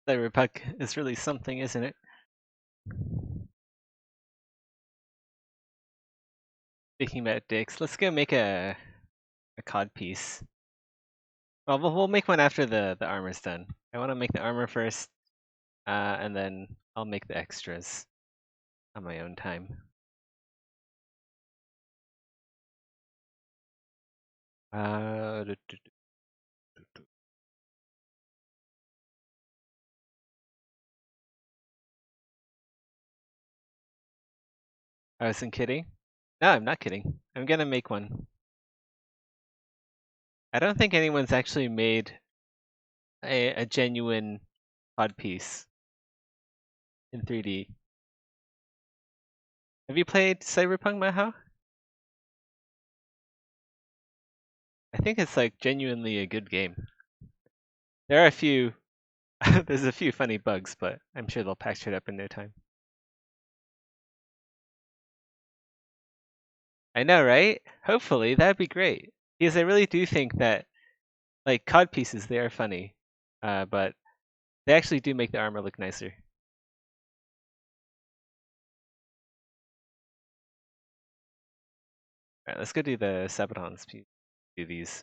Cyberpunk is really something, isn't it? Speaking about dicks, let's go make a cod piece. Well, we'll make one after the armor's done. I want to make the armor first, and then I'll make the extras on my own time. I wasn't kidding. No, I'm not kidding. I'm gonna make one. I don't think anyone's actually made a genuine cod piece in 3D. Have you played Cyberpunk, Maho? I think it's like genuinely a good game. There are a few, there's a few funny bugs, but I'm sure they'll patch it up in no time. I know, right? Hopefully, that'd be great. Because I really do think that, like, cod pieces, they are funny, but they actually do make the armor look nicer. Alright, let's go do the Sabotons. Do these.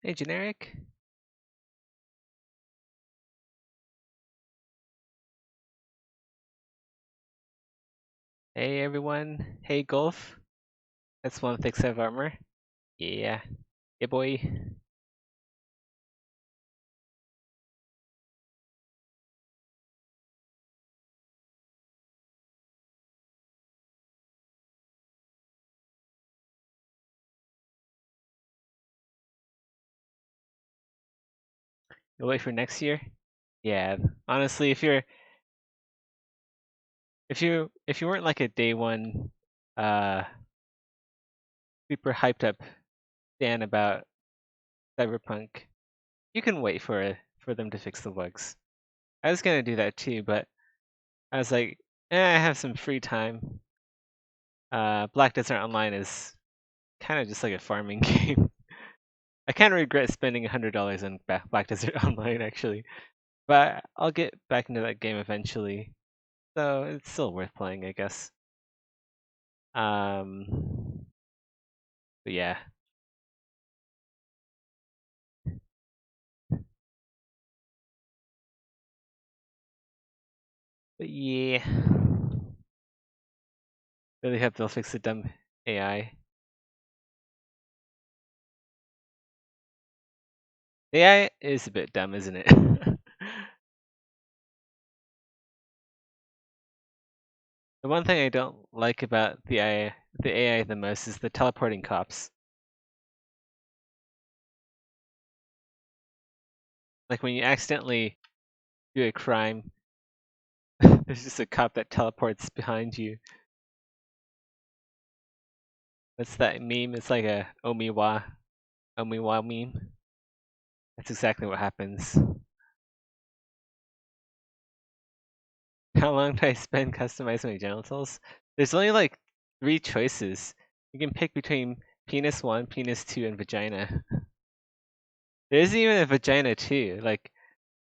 Hey, generic. Hey, everyone. Hey, Golf. That's one thick set of armor. Yeah. Yeah, boy. You'll wait for next year? Yeah. Honestly, if you weren't like a day one uh super hyped up fan about Cyberpunk, you can wait for them to fix the bugs. I was gonna do that too, but I was like, I have some free time. Black Desert Online is kind of just like a farming game. I kind of regret spending $100 on Black Desert Online actually, but I'll get back into that game eventually. So it's still worth playing, I guess. But yeah. But yeah. Really hope they'll fix the dumb AI. The AI is a bit dumb, isn't it? The one thing I don't like about the AI the most is the teleporting cops. Like when you accidentally do a crime, there's just a cop that teleports behind you. What's that meme? It's like a Omiwa meme. That's exactly what happens. How long do I spend customizing my genitals? There's only like 3 choices. You can pick between penis 1, penis 2, and vagina. There isn't even a vagina too. Like,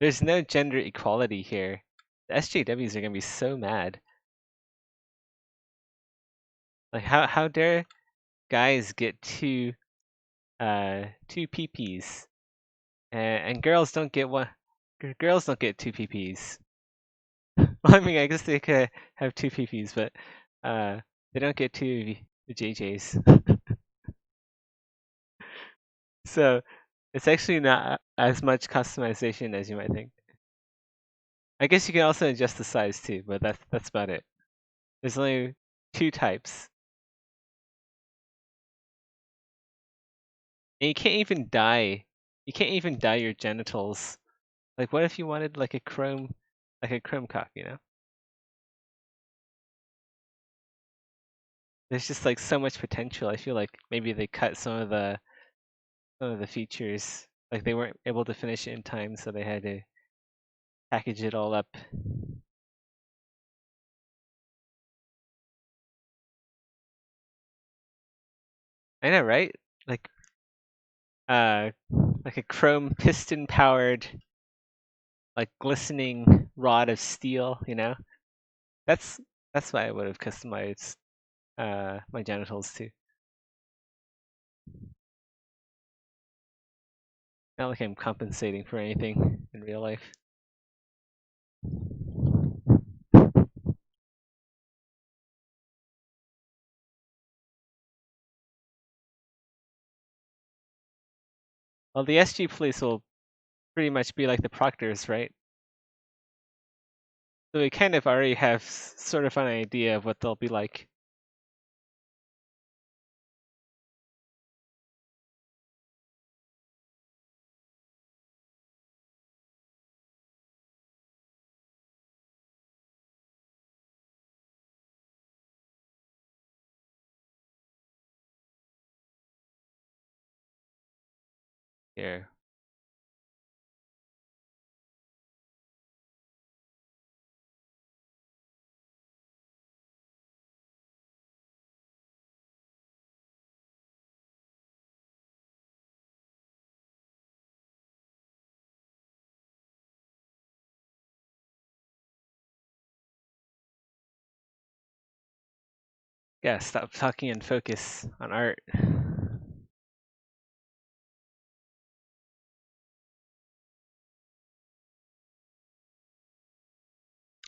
there's no gender equality here. The SJWs are gonna be so mad. Like, how dare guys get two PPs, and girls don't get one. Girls don't get 2 PPs. Well, I mean, I guess they could have 2 PPs, but they don't get 2 JJs. So it's actually not as much customization as you might think. I guess you can also adjust the size too, but that's about it. There's only 2 types. And you can't even dye. You can't even dye your genitals. Like, what if you wanted like a chrome like a chrome copy, you know? There's just like so much potential. I feel like maybe they cut some of the features. Like they weren't able to finish it in time, so they had to package it all up. I know, right? Like like a chrome piston powered, like glistening rod of steel, you know? That's why I would have customized my genitals too. Not like I'm compensating for anything in real life. Well, the SG police will pretty much be like the proctors, right? So we kind of already have sort of an idea of what they'll be like. Here. Yeah, stop talking and focus on art.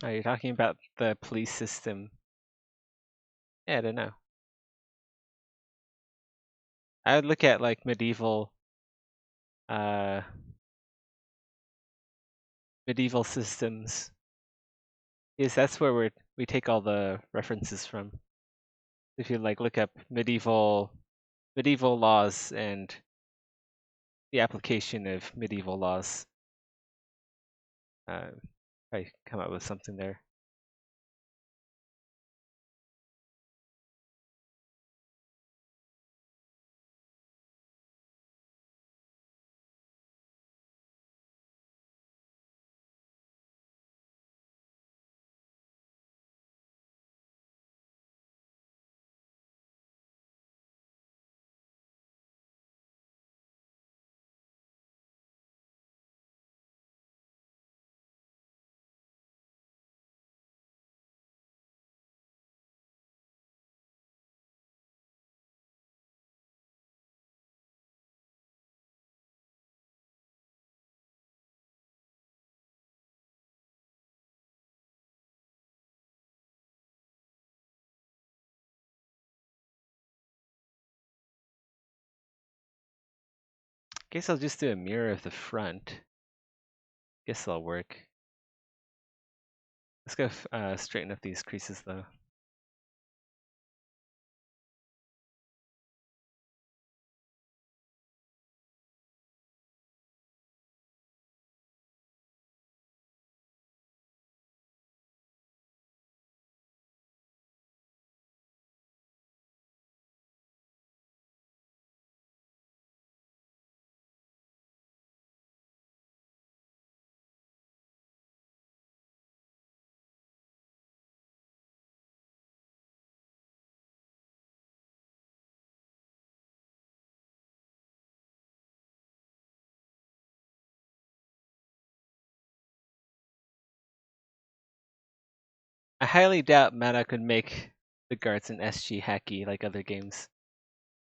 Oh, you're talking about the police system. Yeah, I don't know. I would look at like uh, medieval systems. Yes, that's where we take all the references from. If you like look up medieval laws and the application of medieval laws, I come up with something there. Guess I'll just do a mirror of the front. Guess that'll work. Let's go straighten up these creases though. I highly doubt Meta could make the guards in SG hacky like other games.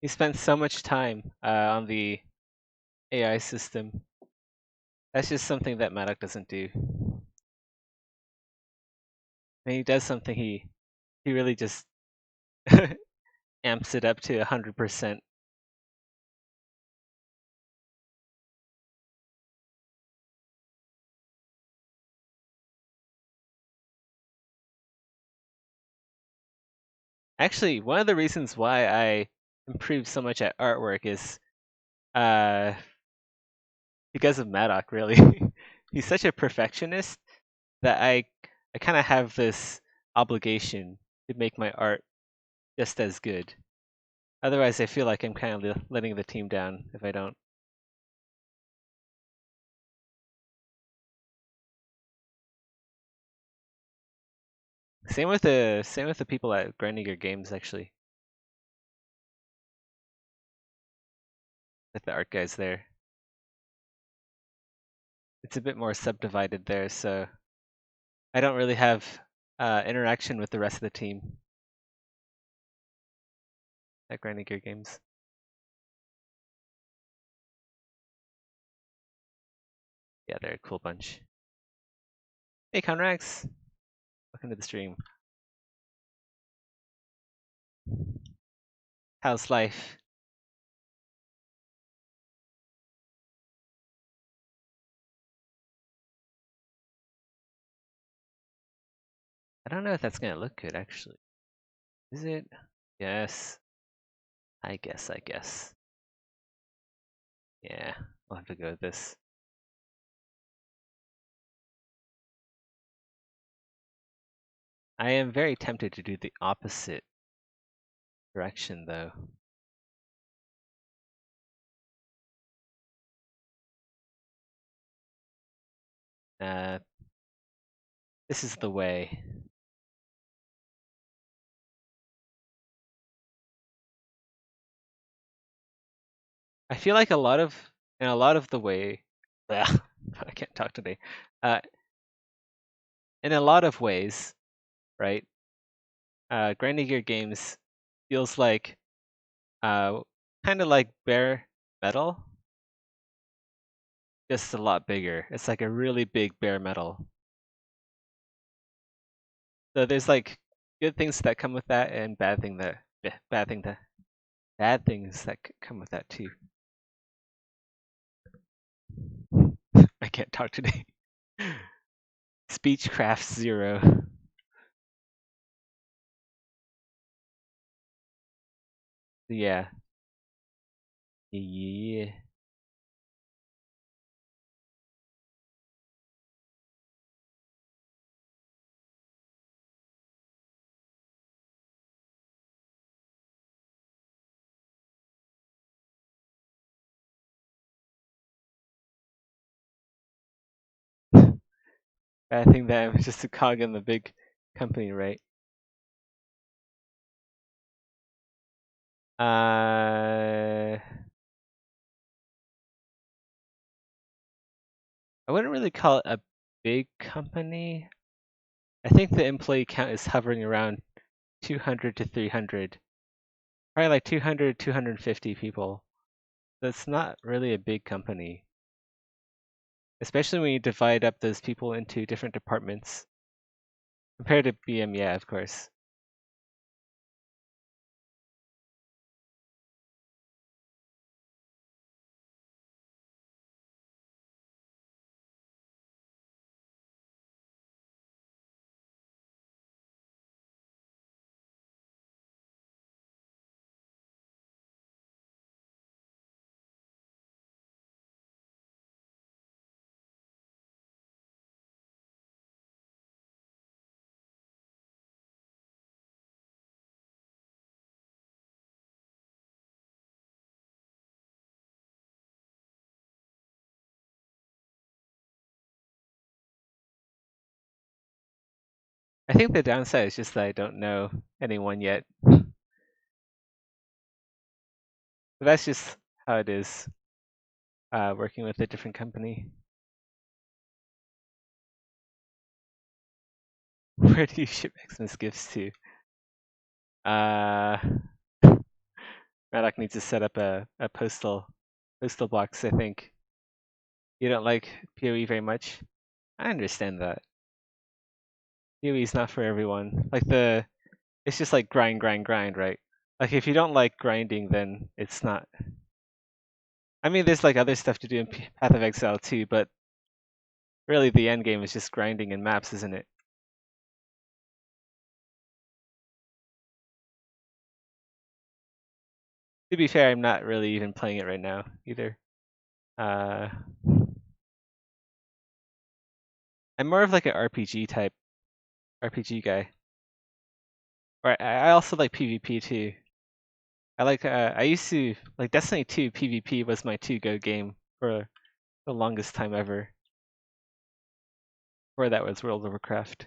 He spent so much time on the AI system. That's just something that Maddock doesn't do. When he does something, he really just amps it up to 100%. Actually, one of the reasons why I improved so much at artwork is uh, because of Maddock, really. He's such a perfectionist that I kind of have this obligation to make my art just as good. Otherwise, I feel like I'm kind of letting the team down if I don't. Same with the people at Grinding Games actually. With the art guys there. It's a bit more subdivided there, so I don't really have interaction with the rest of the team at Grinding Games. Yeah, they're a cool bunch. Hey, Conrax. Welcome to the stream. How's life? I don't know if that's gonna look good actually. Is it? Yes. I guess. Yeah, we'll have to go with this. I am very tempted to do the opposite direction though. This is the way. I feel like in a lot of the way, I can't talk today. In a lot of ways, right? Grinding Gear Games feels like kind of like bare metal, just a lot bigger. It's like a really big bare metal. So there's like good things that come with that, and bad things that come with that too. I can't talk today. Speechcraft 0. Yeah. Yeah. Bad thing that I'm just a cog in the big company, right? I wouldn't really call it a big company. I think the employee count is hovering around 200 to 300. Probably like 200, 250 people. That's not really a big company. Especially when you divide up those people into different departments. Compared to BM, yeah, of course. I think the downside is just that I don't know anyone yet. But that's just how it is working with a different company. Where do you ship Xmas gifts to? Maddock needs to set up a postal box, I think. You don't like PoE very much? I understand that. PoE is not for everyone. It's just like grind, right? Like if you don't like grinding, then it's not. I mean, there's like other stuff to do in Path of Exile too, but really the end game is just grinding in maps, isn't it? To be fair, I'm not really even playing it right now either. Uh, I'm more of like an RPG guy. Or I also like PvP too. I used to like Destiny 2 PvP was my to-go game for the longest time ever. Before that was World of Warcraft.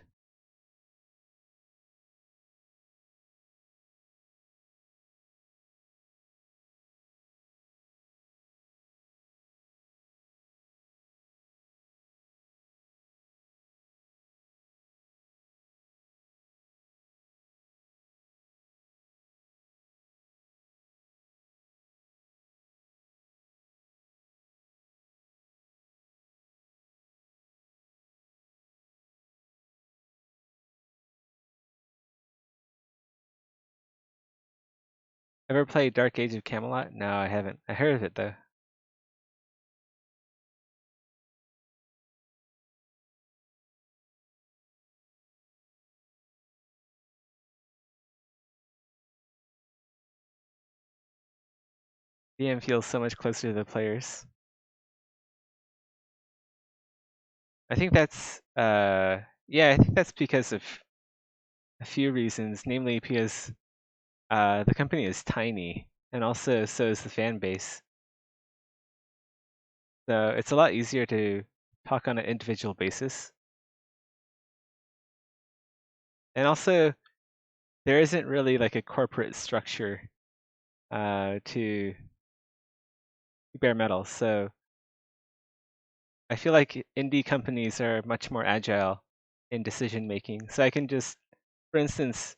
Ever played Dark Age of Camelot? No, I haven't. I heard of it though. DM feels so much closer to the players. I think that's yeah, I think that's because of a few reasons, namely because the company is tiny, and also so is the fan base. So it's a lot easier to talk on an individual basis. And also, there isn't really like a corporate structure to bare metal. So I feel like indie companies are much more agile in decision making. So I can just, for instance,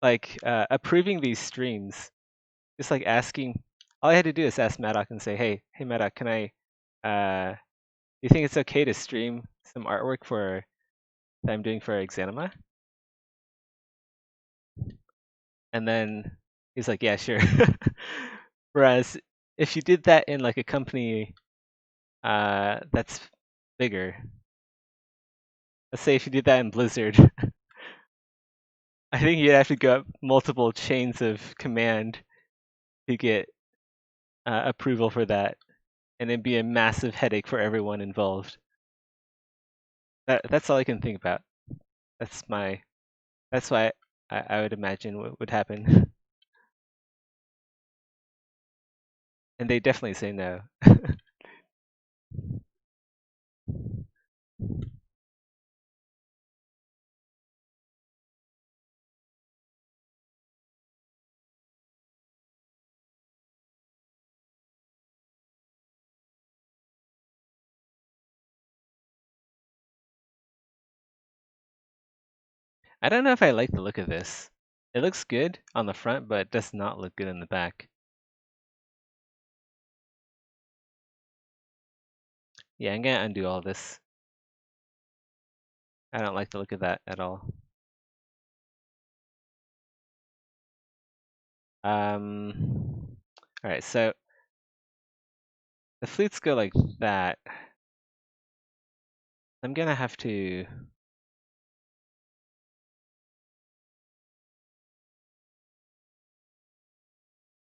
like approving these streams, just like asking, all I had to do is ask Maddock and say, hey Maddock, can I, do you think it's okay to stream some artwork that I'm doing for Exanima? And then he's like, yeah, sure. Whereas if you did that in like a company that's bigger, let's say if you did that in Blizzard, I think you'd have to go up multiple chains of command to get approval for that, and it'd be a massive headache for everyone involved. That's all I can think about. That's my. That's why I would imagine what would happen, and they definitely say no. I don't know if I like the look of this. It looks good on the front, but it does not look good in the back. Yeah, I'm gonna undo all this. I don't like the look of that at all. All right, so the flutes go like that. I'm gonna have to.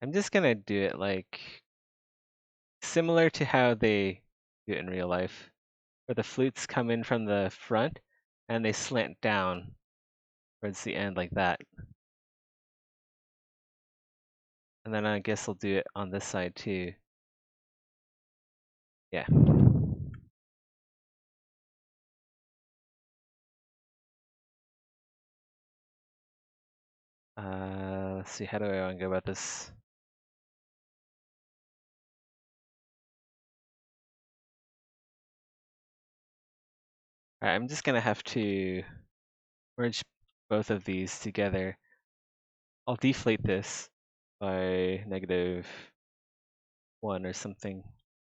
I'm just gonna do it like similar to how they do it in real life, where the flutes come in from the front and they slant down towards the end like that. And then I guess I'll do it on this side too. Yeah. Let's see, how do I want to go about this? All right, I'm just gonna have to merge both of these together. I'll deflate this by -1 or something,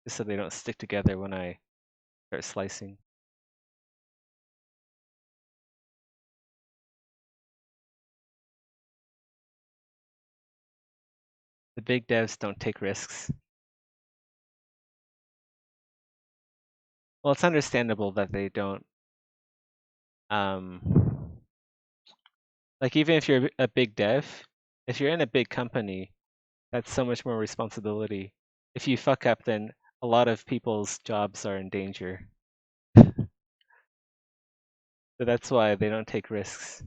just so they don't stick together when I start slicing. The big devs don't take risks. Well, it's understandable that they don't. Like even if you're a big dev, if you're in a big company, that's so much more responsibility. If you fuck up, then a lot of people's jobs are in danger. So that's why they don't take risks.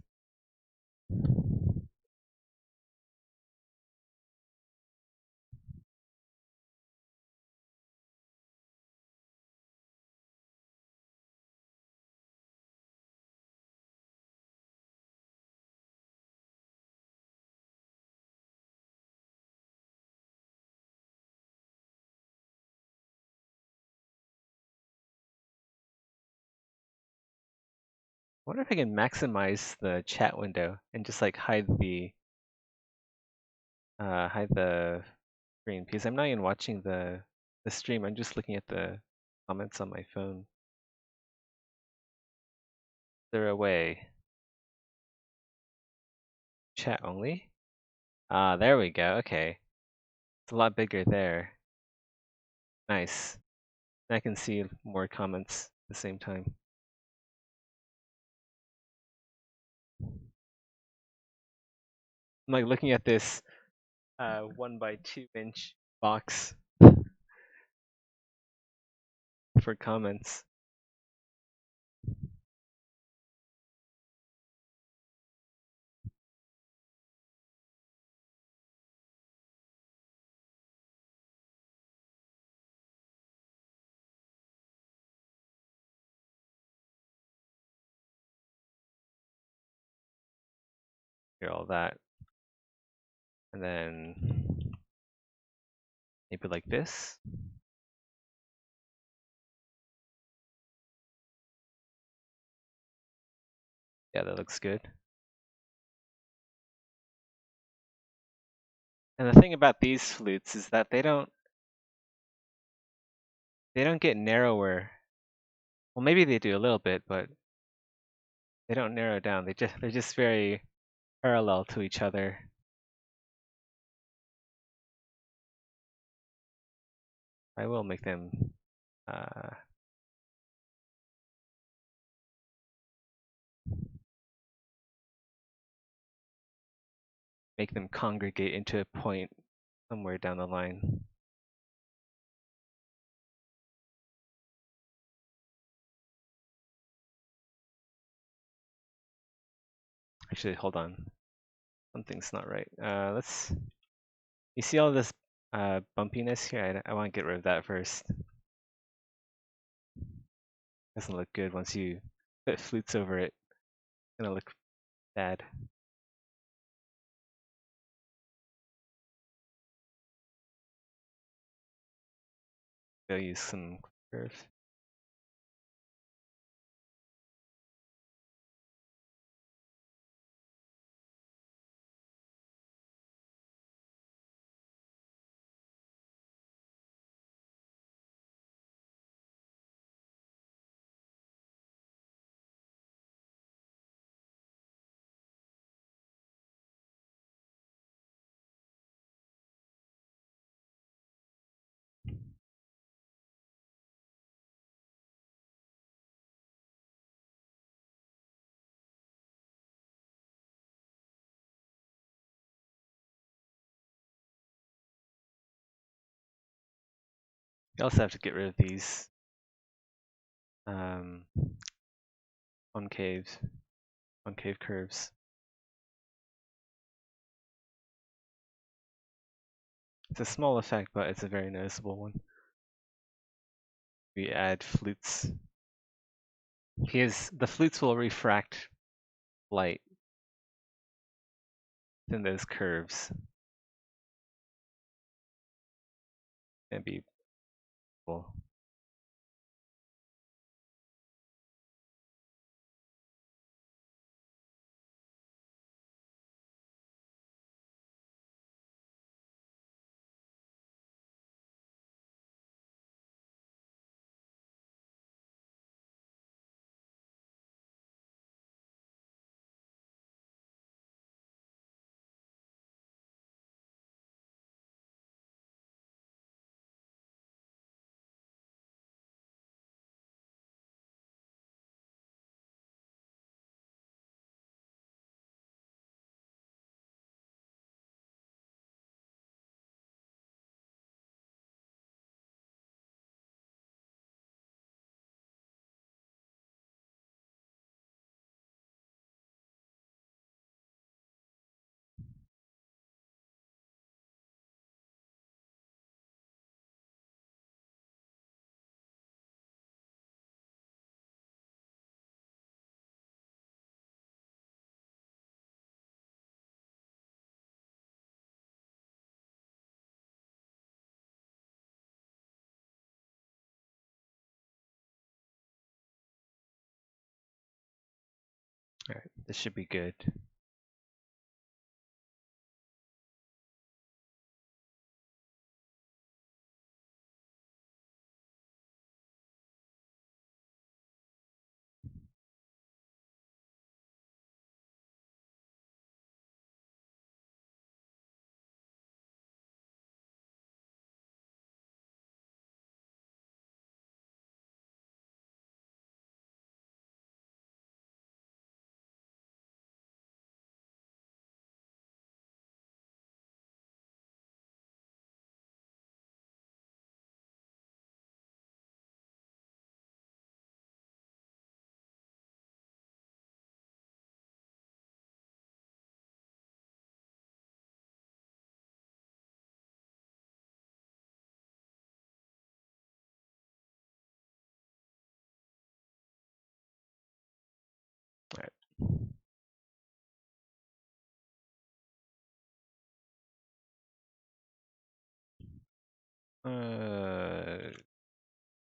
I wonder if I can maximize the chat window and just like hide the screen, because I'm not even watching the stream. I'm just looking at the comments on my phone. Is there a way? Chat only? Ah, there we go. Okay. It's a lot bigger there. Nice. I can see more comments at the same time. I'm like looking at this 1 by 2 inch box for comments. Hear all that. And then maybe like this. Yeah, that looks good. And the thing about these flutes is that they don't get narrower. Well, maybe they do a little bit, but they don't narrow down. They're just very parallel to each other. I will make them congregate into a point somewhere down the line. Actually, hold on. Something's not right. You see all this bumpiness here? I want to get rid of that first. Doesn't look good once you put flutes over it. It's gonna look bad. Go use some curve. You also have to get rid of these um, concave curves. It's a small effect, but it's a very noticeable one. We add flutes. Because the flutes will refract light in those curves. And be cool. Alright, this should be good.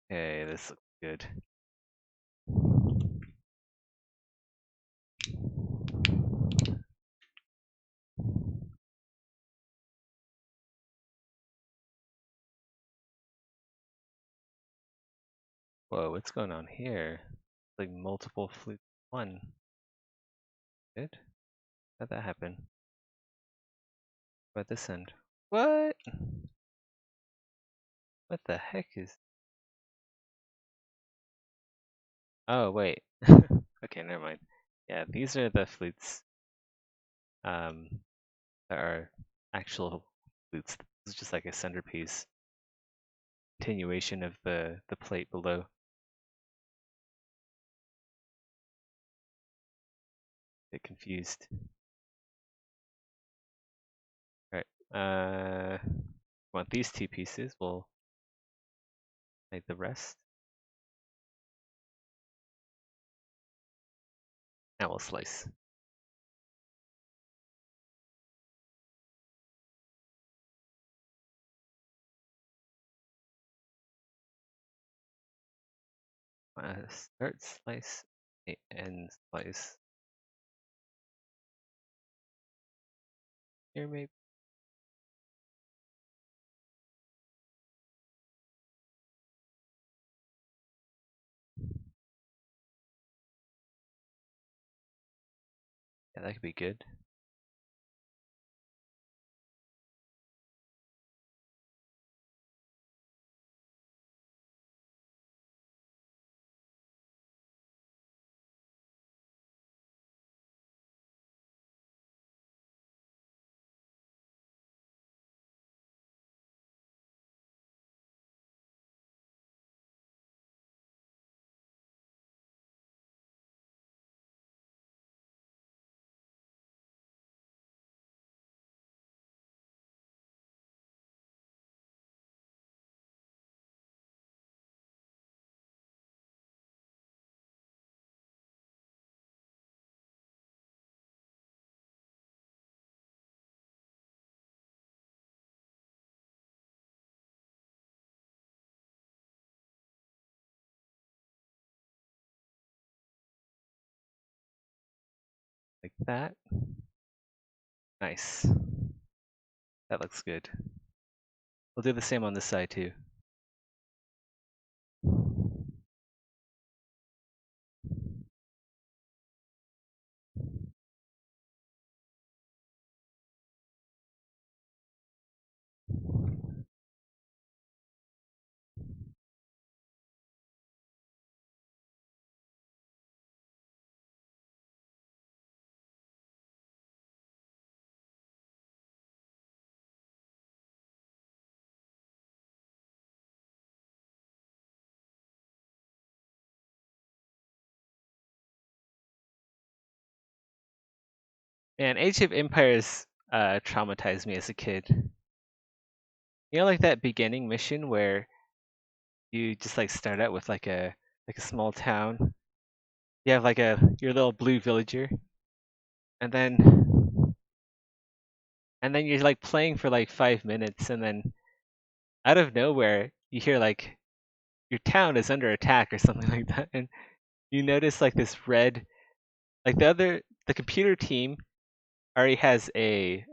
Okay, this looks good. Whoa, what's going on here? Like multiple flutes. One. Good. How'd that happen? What about this end? What? What the heck is... Oh, wait. Okay, never mind. Yeah, these are the flutes that are actual flutes. This is just like a centerpiece continuation of the plate below. Bit confused. Alright, want these two pieces, we'll make the rest. Now we'll slice. Start slice, end slice. Here maybe. Yeah, that could be good. Like that. Nice. That looks good. We'll do the same on this side too. Man, Age of Empires traumatized me as a kid. You know, like that beginning mission where you just like start out with like a small town. You have like your little blue villager, and then you're like playing for like 5 minutes, and then out of nowhere you hear like your town is under attack or something like that, and you notice like this red Like the computer team already has they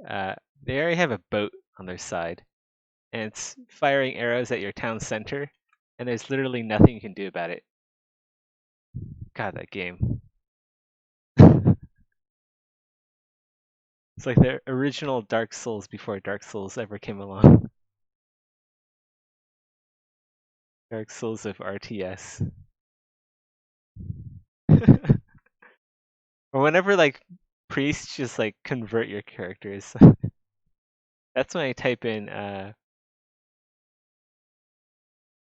already have a boat on their side, and it's firing arrows at your town center, and there's literally nothing you can do about it. God, that game. It's like the original Dark Souls before Dark Souls ever came along. Dark Souls of RTS. Or whenever like priests just like convert your characters. That's when I type in how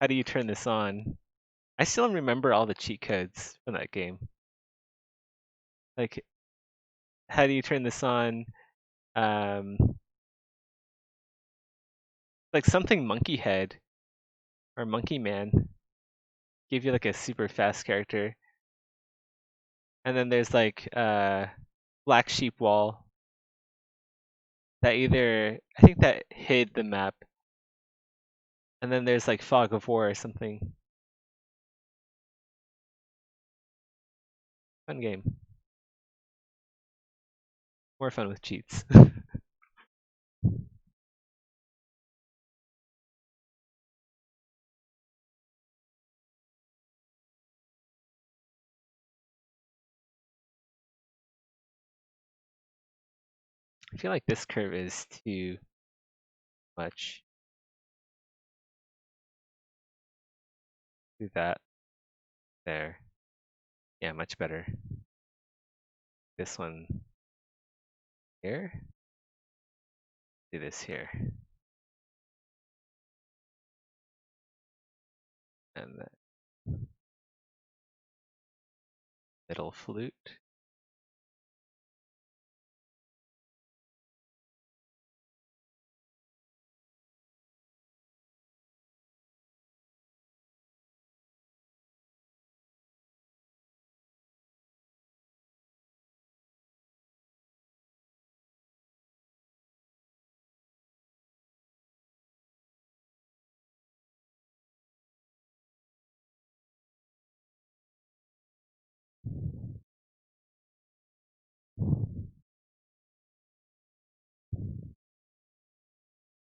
do you turn this on? I still remember all the cheat codes from that game. Like how do you turn this on? Um like something monkey head or monkey man give you like a super fast character. And then there's like black sheep wall that either I think that hid the map. And then there's like fog of war or something. Fun game. More fun with cheats. I feel like this curve is too much. Do that there. Yeah, much better. This one here. Do this here. And the middle flute.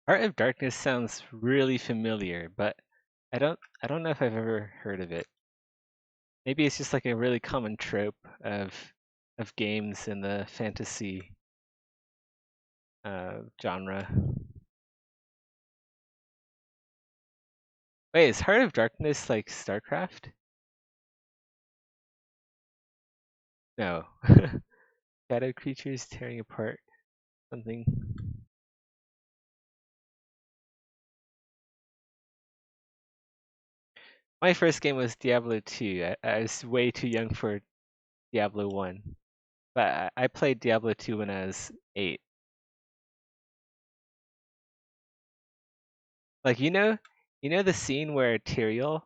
Art of Darkness sounds really familiar, but I don't know if I've ever heard of it. Maybe it's just like a really common trope of games in the fantasy genre. Wait, is Heart of Darkness like StarCraft? No. Shadow creatures tearing apart something. My first game was Diablo 2. I was way too young for Diablo 1. But I played Diablo 2 when I was 8. Like you know the scene where Tyrael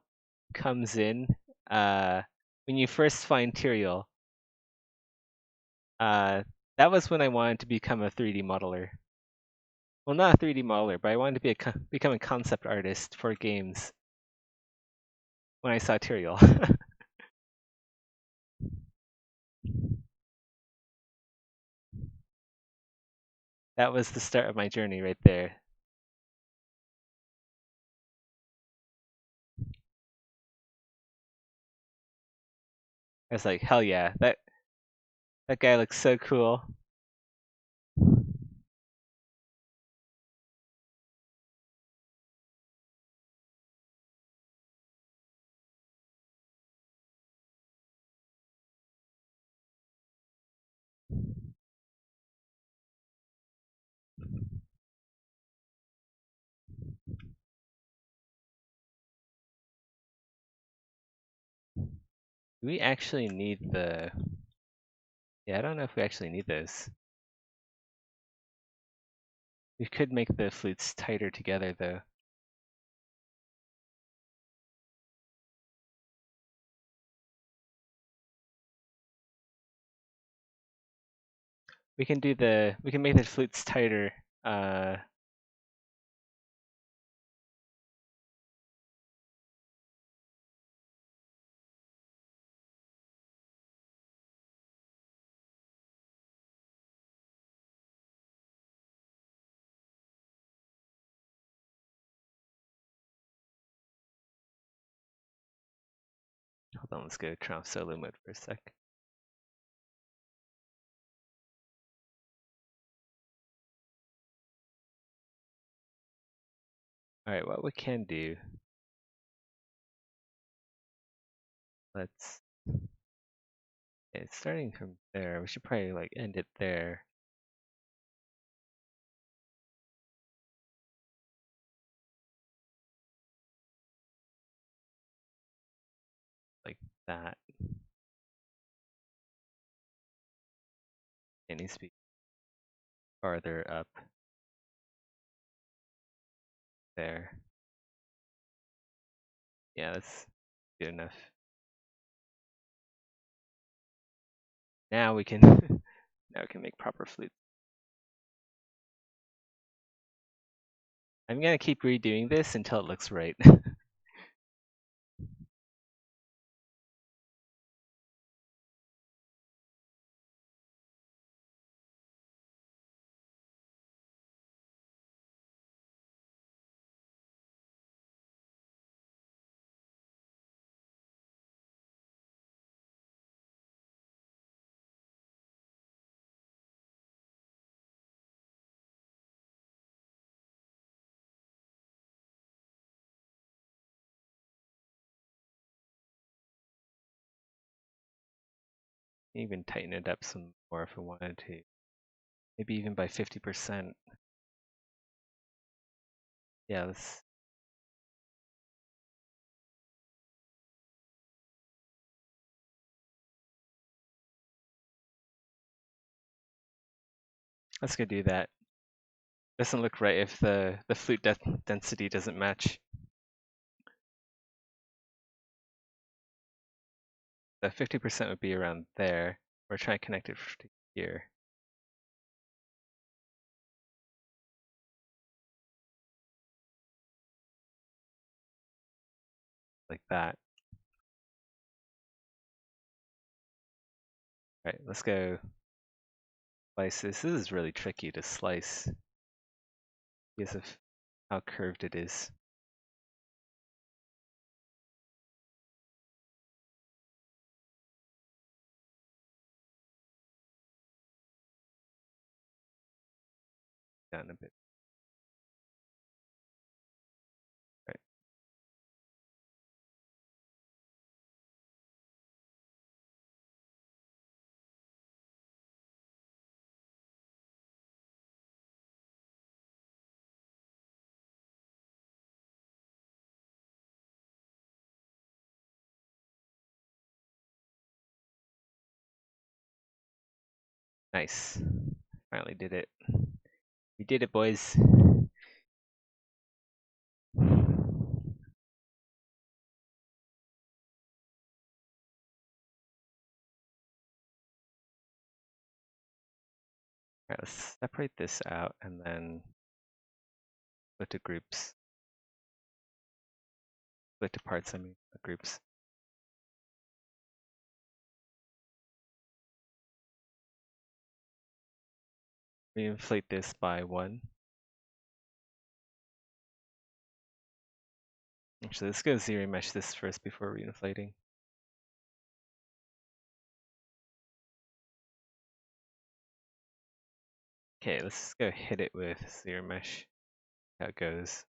comes in uh when you first find Tyrael, uh that was when I wanted to become a 3D modeler. Well, not a 3D modeler, but I wanted to become a concept artist for games when I saw Tyrael. That was the start of my journey right there. I was like, hell yeah, that guy looks so cool. Do we actually need the... Yeah, I don't know if we actually need those. We could make the flutes tighter together though. We can make the flutes tighter. Uh, So let's go turn off solo mode for a sec. Alright, what we can do, let's, it's starting from there. We should probably like end it there. Like that. It needs to be farther up there. Yeah, that's good enough. Now we can now we can make proper flutes. I'm gonna keep redoing this until it looks right. Even tighten it up some more if I wanted to. Maybe even by 50%. Yeah, let's go do that. Doesn't look right if the flute density doesn't match. The 50% would be around there. We're trying to connect it to here. Like that. Right, let's go slice this. This is really tricky to slice because of how curved it is. Down a bit. Right. Nice. Finally did it. We did it, boys. Alright, let's separate this out and then split to groups. Split to parts, I mean, groups. We inflate this by 1. Actually, let's go zero mesh this first before reinflating. Okay, let's go hit it with zero mesh. How it goes.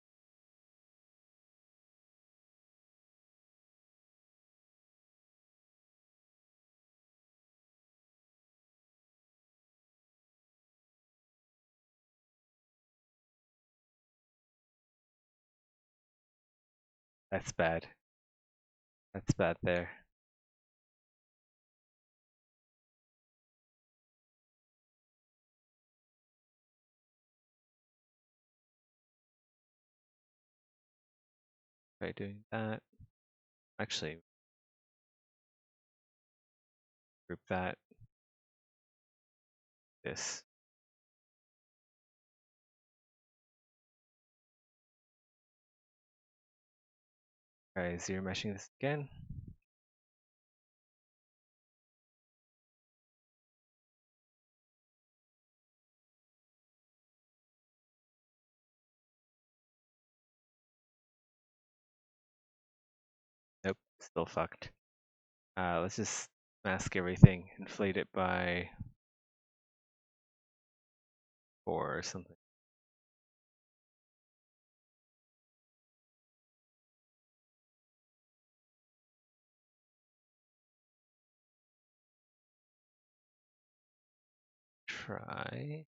That's bad. That's bad there. By doing that. Actually, group that. This. Alright, zero meshing this again. Nope, still fucked. Let's just mask everything, inflate it by 4 or something. Try.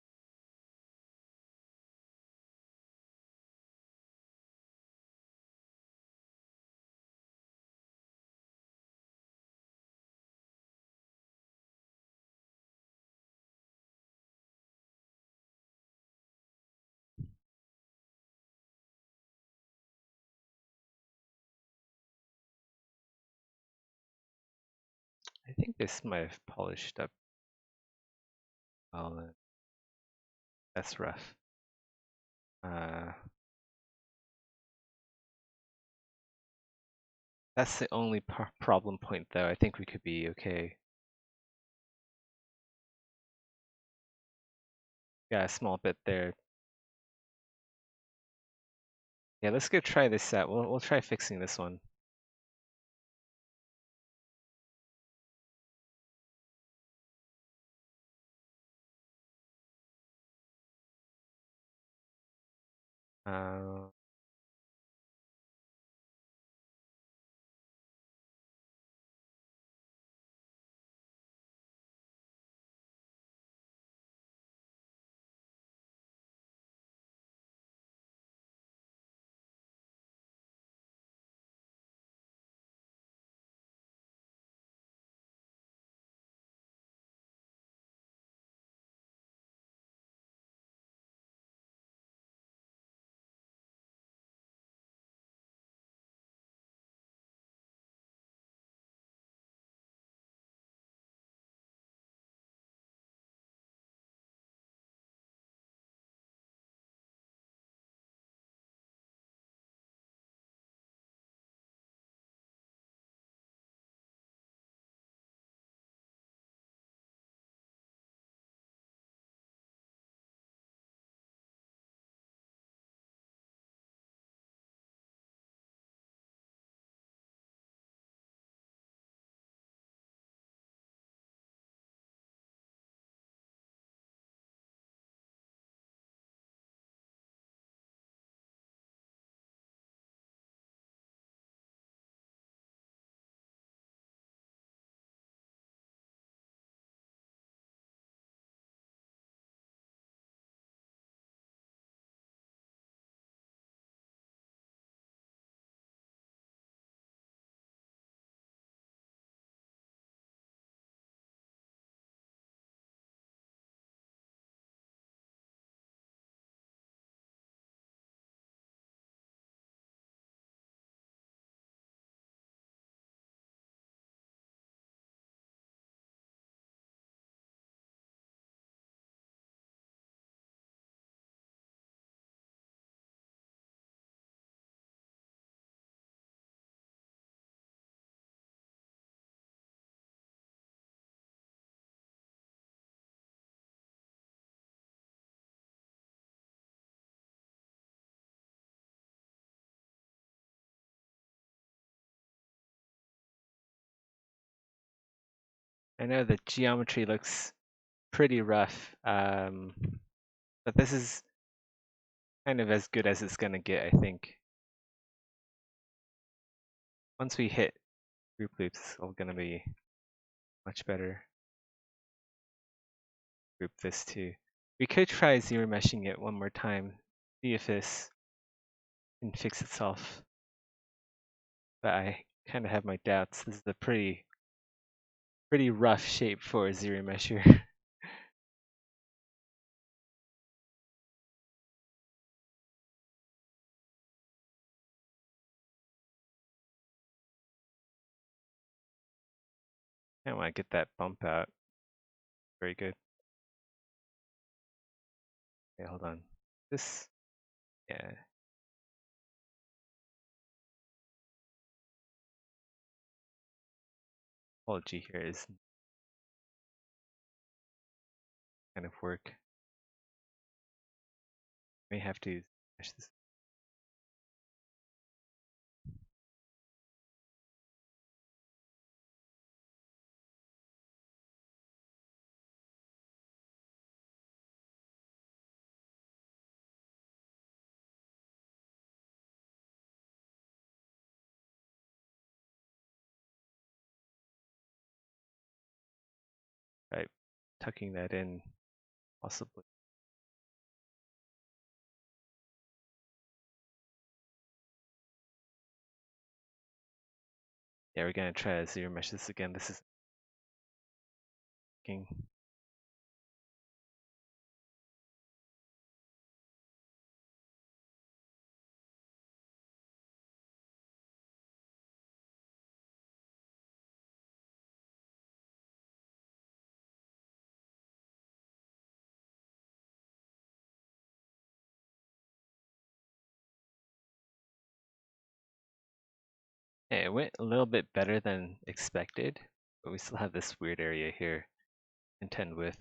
I think this might have polished up well. That's rough. That's the only problem point, though. I think we could be okay. Yeah, a small bit there. Yeah, let's go try this out. We'll try fixing this one. Uh, I know the geometry looks pretty rough, but this is kind of as good as it's gonna get, I think. Once we hit group loops, it's all gonna be much better. Group this too. We could try zero meshing it one more time, see if this can fix itself. But I kind of have my doubts. This is a pretty rough shape for a zero mesher. I want to get that bump out. Very good. Okay, hold on. This, yeah. Apology here is kind of work. May have to mesh this. tucking that in, possibly. Yeah, we're gonna try to zero mesh this again. This is working. Yeah, it went a little bit better than expected, but we still have this weird area here. Contend with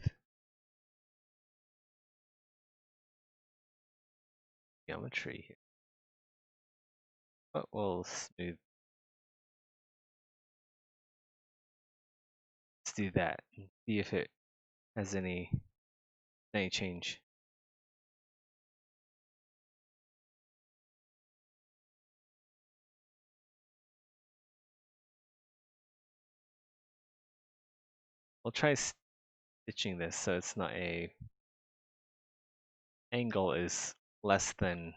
geometry here. But we'll smooth. Let's do that and see if it has any change. We'll try stitching this so it's not a angle is less than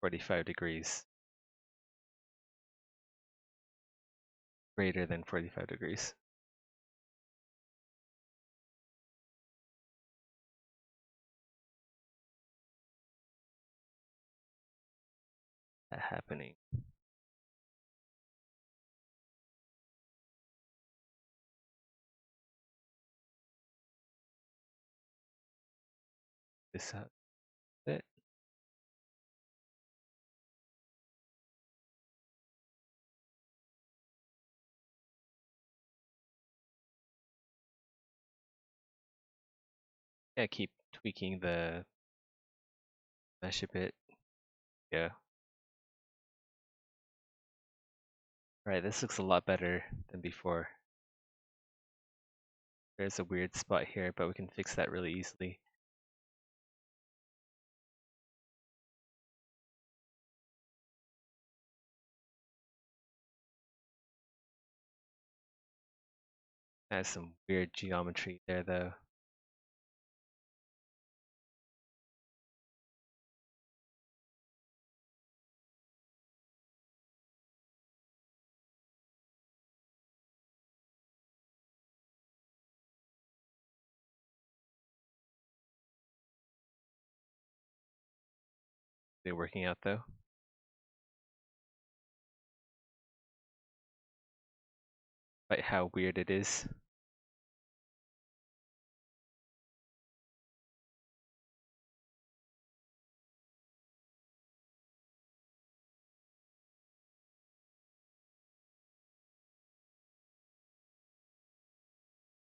45 degrees, greater than 45 degrees. That happening. This out it. Yeah, keep tweaking the mesh a bit. Yeah. Right, this looks a lot better than before. There's a weird spot here, but we can fix that really easily. Has some weird geometry there though. They're working out though. But how weird it is.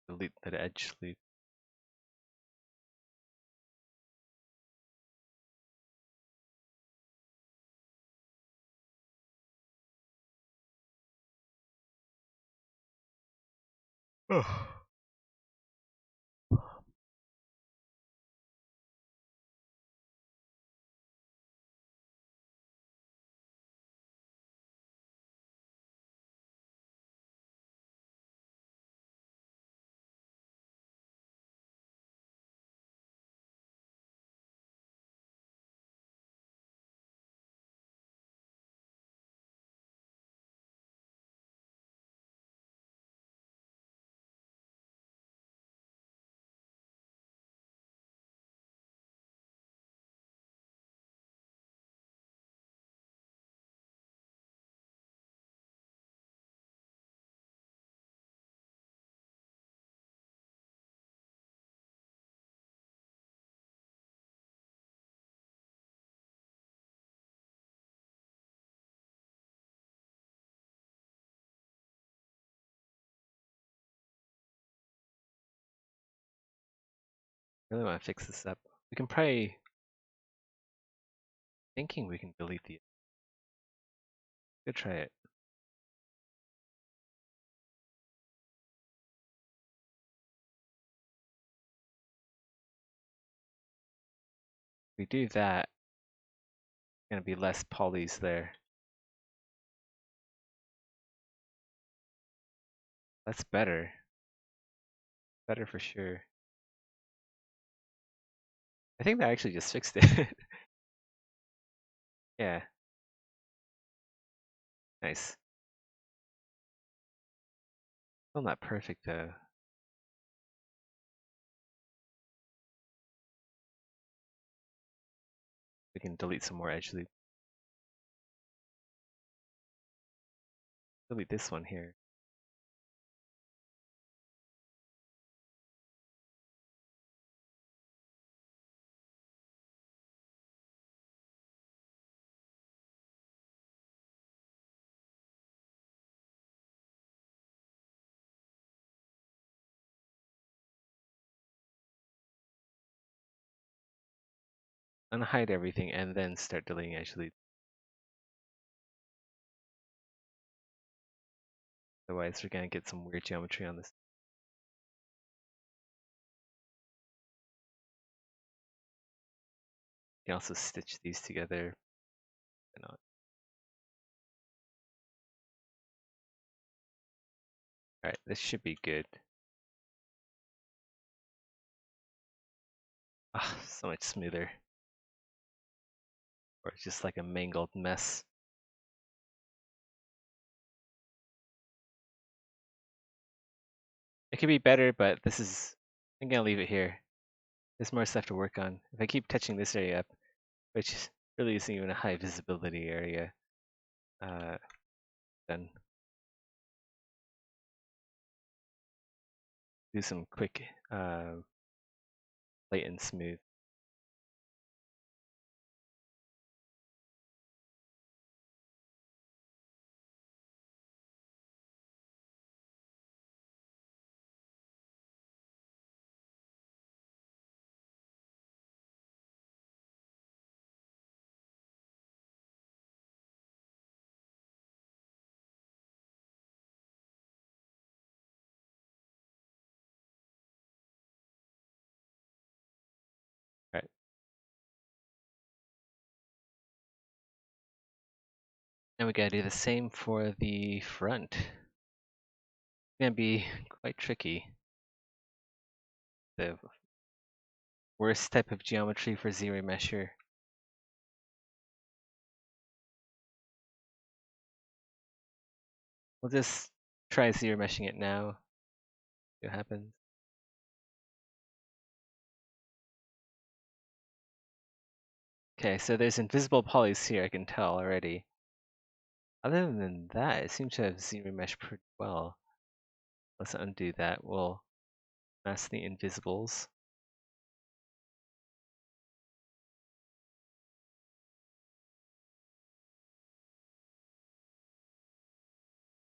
Delete that edge loop. Oh. Really want to fix this up. We can probably thinking we can delete the. Go try it. If we do that, gonna be less polys there. That's better. better for sure. I think that actually just fixed it. Yeah, nice. Still not perfect though. We can delete some more edge loop. Delete this one here. Unhide everything and then start deleting edge loop. Otherwise, we're gonna get some weird geometry on this. You can also stitch these together. Why not? Alright, this should be good. Ah, so much smoother. Or it's just like a mangled mess. It could be better, but I'm gonna leave it here. There's more stuff to work on. If I keep touching this area up, which really isn't even a high visibility area, uh, then do some quick light and smooth. Right. And we gotta do the same for the front. It's gonna be quite tricky. The worst type of geometry for Z-remesher. We'll just try Z-remeshing it now. See what happens. Okay, so there's invisible polys here, I can tell already. Other than that, it seems to have Z-remeshed pretty well. Let's undo that. We'll mask the invisibles.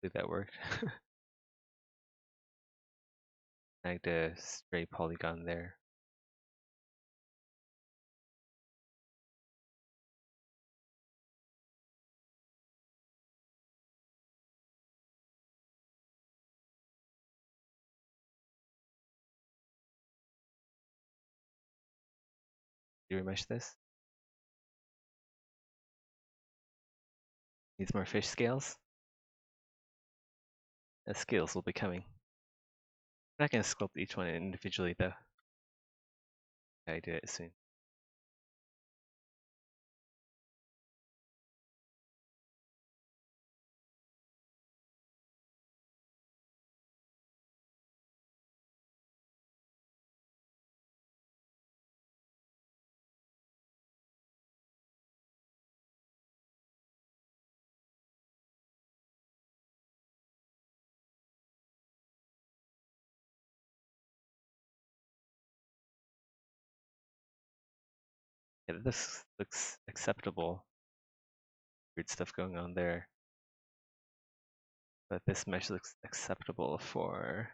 Did that work? Snagged a stray polygon there. Do you remesh this? Needs more fish scales? The scales will be coming. I'm not going to sculpt each one individually though. I do it soon. Yeah, this looks acceptable. Weird stuff going on there. But this mesh looks acceptable for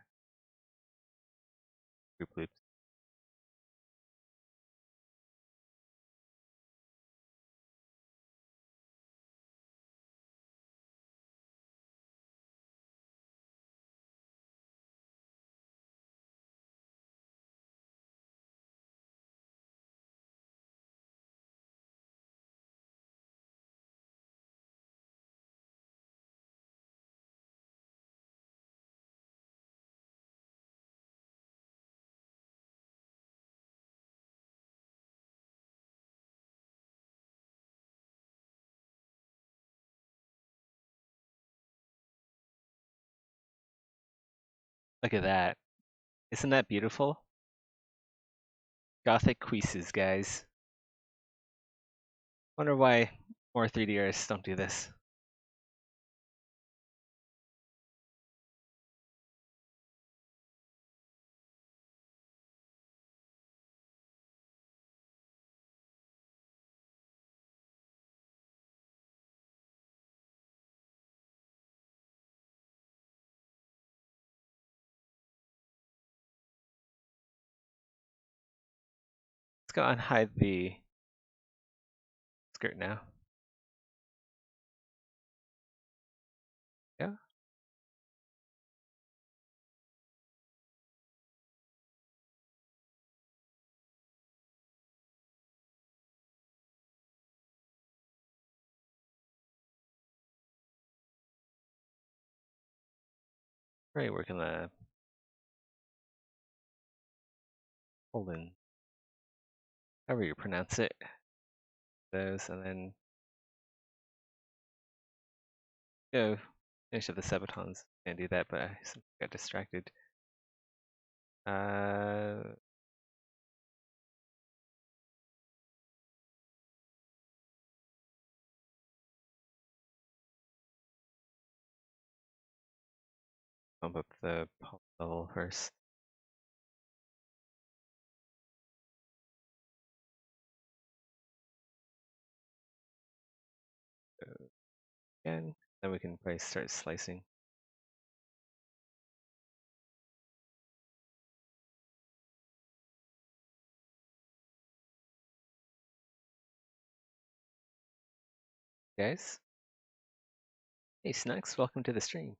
group loops. Look at that. Isn't that beautiful? Gothic creases, guys. Wonder why more 3D artists don't do this. Let's go unhide the skirt now. Yeah. Right, working the Poland, however you pronounce it. Those, and then go finish up the Sabatons. Can't do that, but I got distracted. Bump up the pulse level first. Again, then we can probably start slicing. Guys, hey Snacks, welcome to the stream.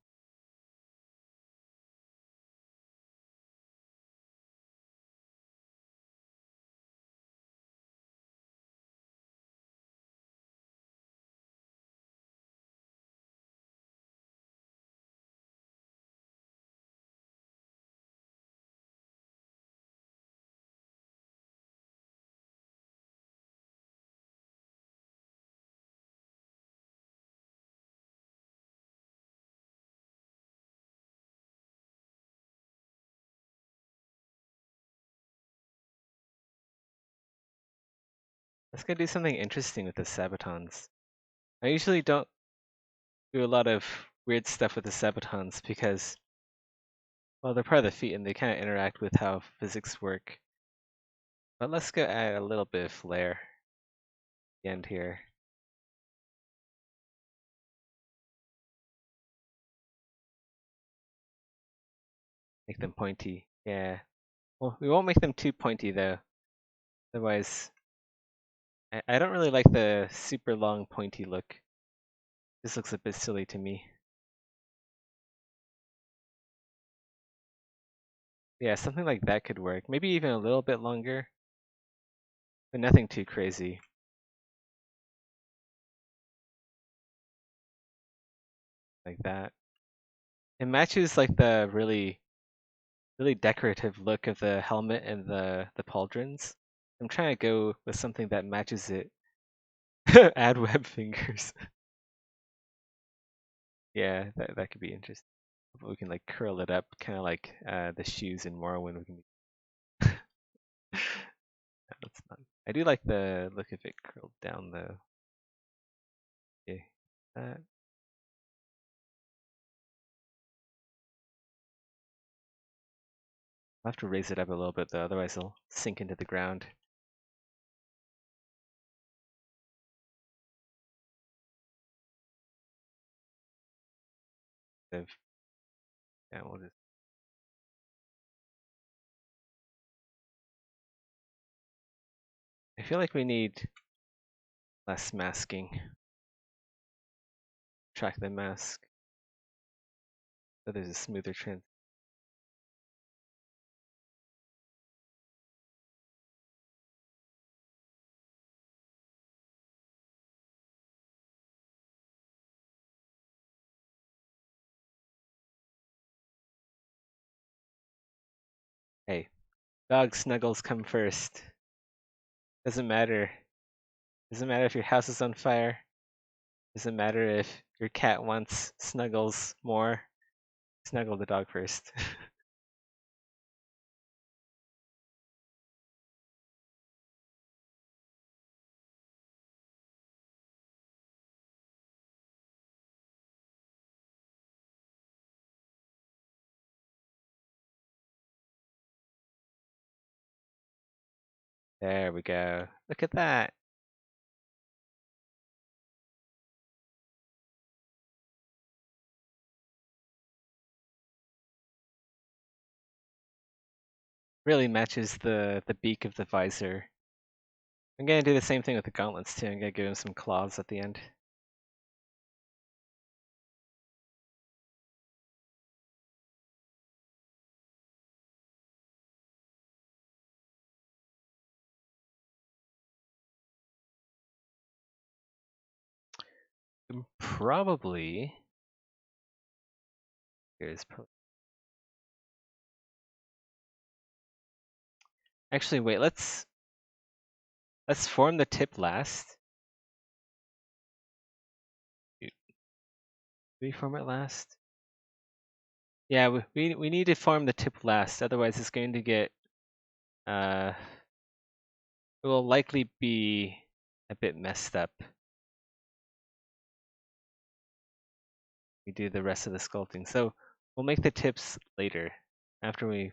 Let's go do something interesting with the Sabatons. I usually don't do a lot of weird stuff with the Sabatons because, well, they're part of the feet and they kind of interact with how physics work. But let's go add a little bit of flair at the end here. Make them pointy. Yeah. Well, we won't make them too pointy though. Otherwise, I don't really like the super long pointy look. This looks a bit silly to me. Yeah, something like that could work. Maybe even a little bit longer, but nothing too crazy. Like that. It matches like the really decorative look of the helmet and the pauldrons. I'm trying to go with something that matches it. Add web fingers. Yeah, that could be interesting. We can like curl it up, kind of like the shoes in Morrowind. We can. That's not. I do like the look of it curled down though. Okay. I'll have to raise it up a little bit though, otherwise it'll sink into the ground. Yeah, we'll just. I feel like we need less masking. Track the mask. So there's a smoother trend. Hey, dog snuggles come first. Doesn't matter. Doesn't matter if your house is on fire. Doesn't matter if your cat wants snuggles more. Snuggle the dog first. There we go. Look at that. Really matches the beak of the visor. I'm gonna do the same thing with the gauntlets too. I'm gonna give him some claws at the end. Probably. Here's actually wait. Let's form the tip last. Do we form it last? Yeah, we need to form the tip last. Otherwise, it's going to get it will likely be a bit messed up. We do the rest of the sculpting. So we'll make the tips later after we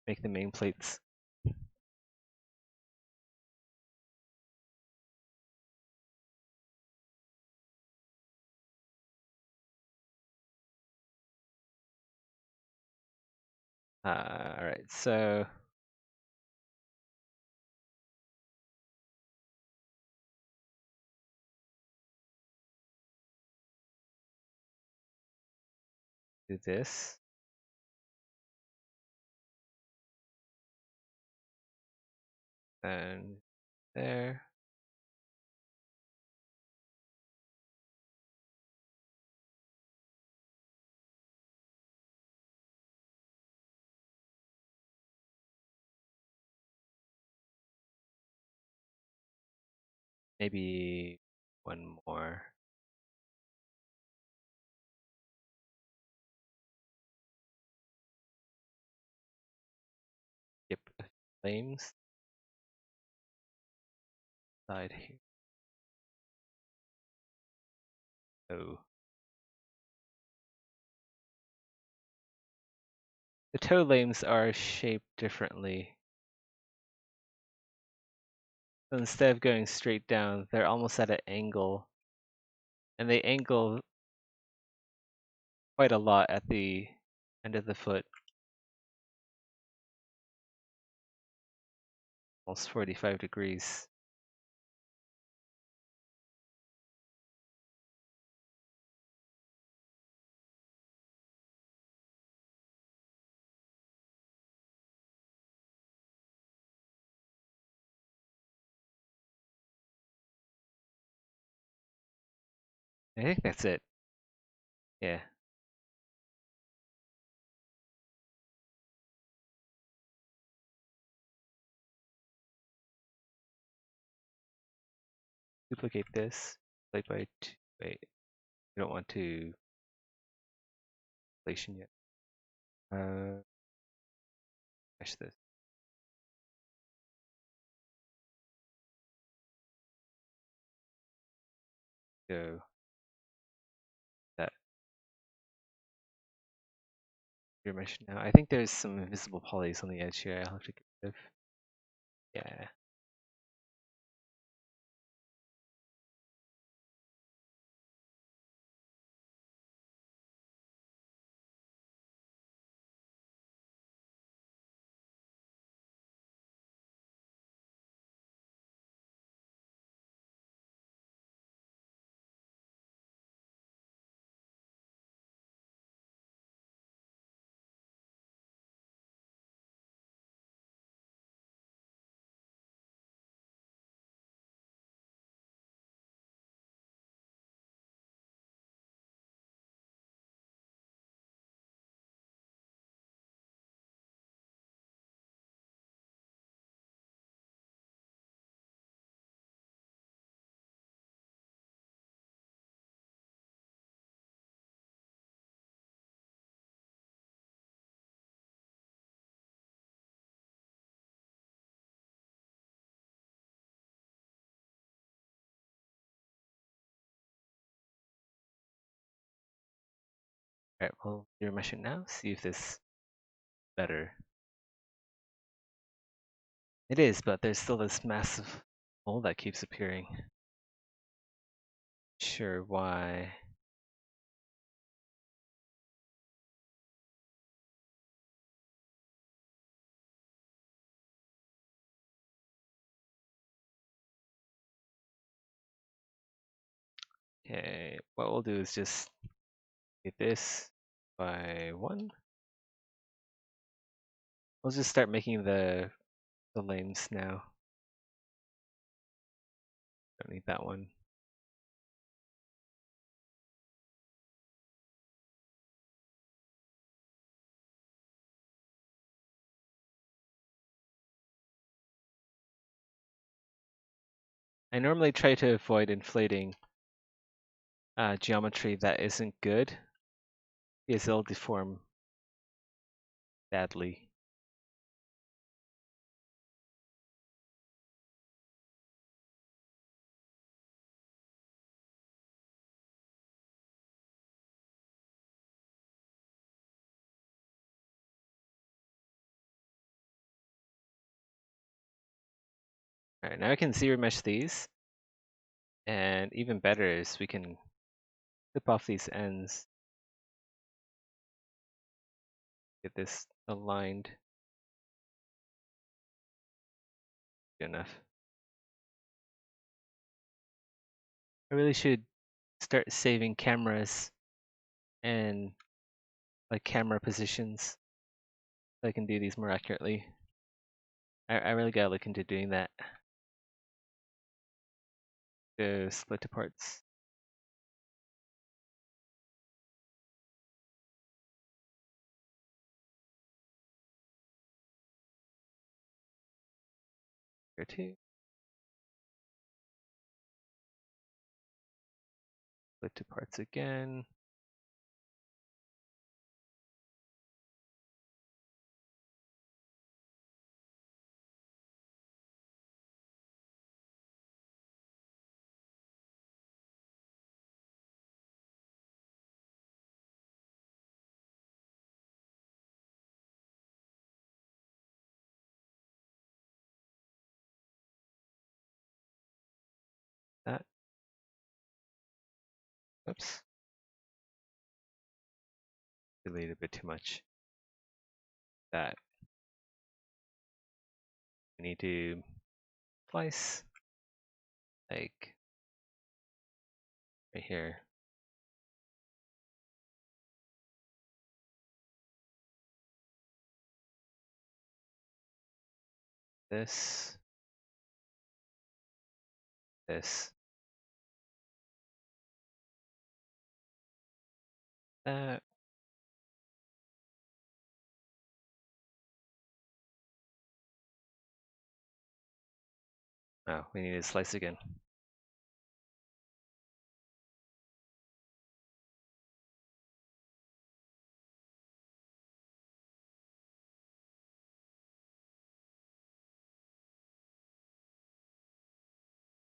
make the main plates. All right, so do this. And there. Maybe one more. Yep, flames. Side here. Oh. The toe lames are shaped differently. So instead of going straight down, they're almost at an angle. And they angle quite a lot at the end of the foot. Almost 45 degrees. I think that's it. Yeah. Duplicate this. Plate by two. Wait. We don't want to inflation yet. Mesh this. Go. That. Your mesh now. I think there's some invisible polys on the edge here. I'll have to get rid of. Yeah. Alright, we'll your mesh it now. See if this is better. It is, but there's still this massive hole that keeps appearing. Sure, why? Okay, what we'll do is just get this by 1. We'll just start making the lanes now. Don't need that one. I normally try to avoid inflating geometry that isn't good, because it'll deform badly. Alright, now I can zero mesh these, and even better is we can clip off these ends, get this aligned. Good enough. I really should start saving cameras and like camera positions so I can do these more accurately. I really gotta look into doing that. Go split to parts. Here too. Split to parts again. That. Oops. Delayed a bit too much. That. I need to slice like right here. This. This. That. Oh, we need to slice again.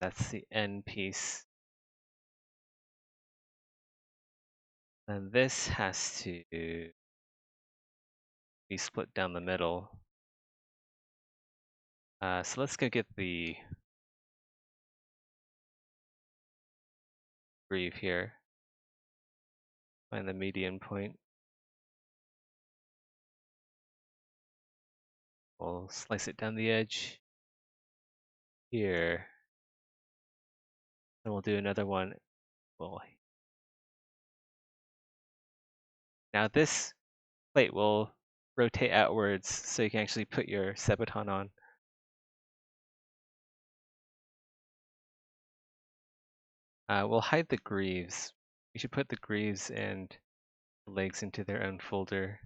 That's the end piece. And this has to be split down the middle. So let's go get the groove here. Find the median point. We'll slice it down the edge here. Then we'll do another one. Well, now this plate will rotate outwards so you can actually put your Cebaton on. We'll hide the greaves. You should put the greaves and the legs into their own folder.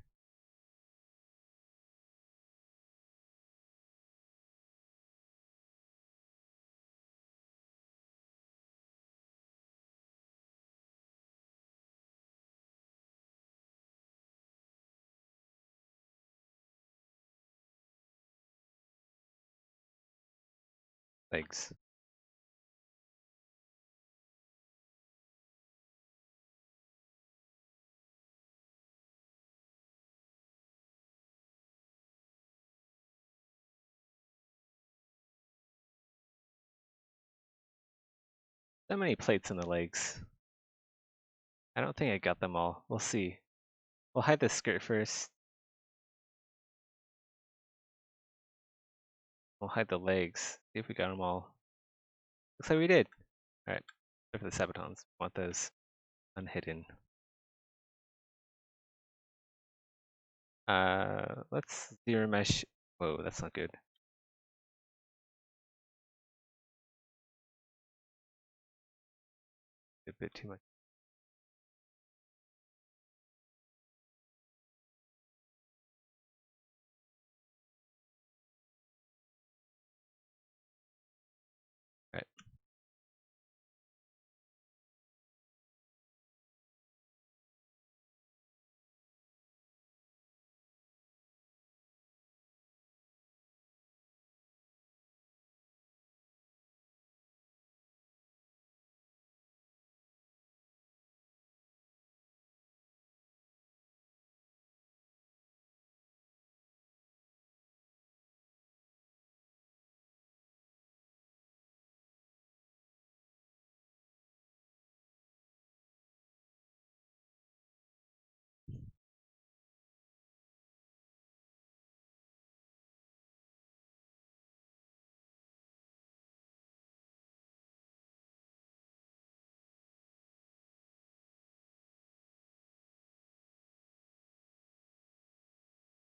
Legs. So many plates in the legs. I don't think I got them all. We'll see. We'll hide the skirt first. We'll hide the legs. See if we got them all. Looks like we did. Alright. Look for the sabatons. Want those unhidden. Let's zero mesh. Whoa, that's not good. A bit too much. Right.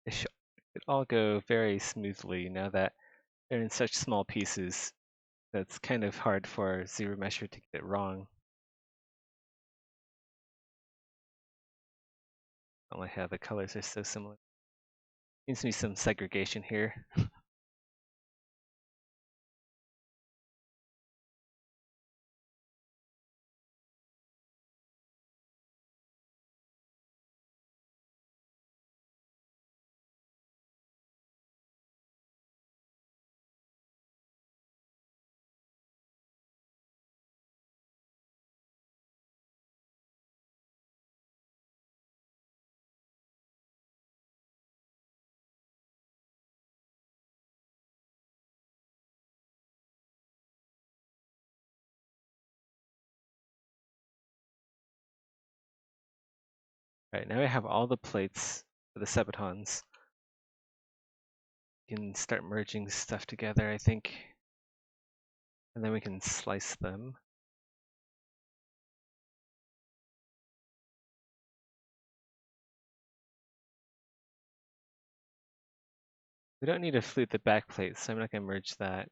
It should all go very smoothly now that they're in such small pieces. That's kind of hard for zero mesher to get it wrong. Not like how the colors are so similar. Seems to be some segregation here. Right, now we have all the plates for the sabatons. We can start merging stuff together, I think. And then we can slice them. We don't need to flute the back plate, so I'm not going to merge that.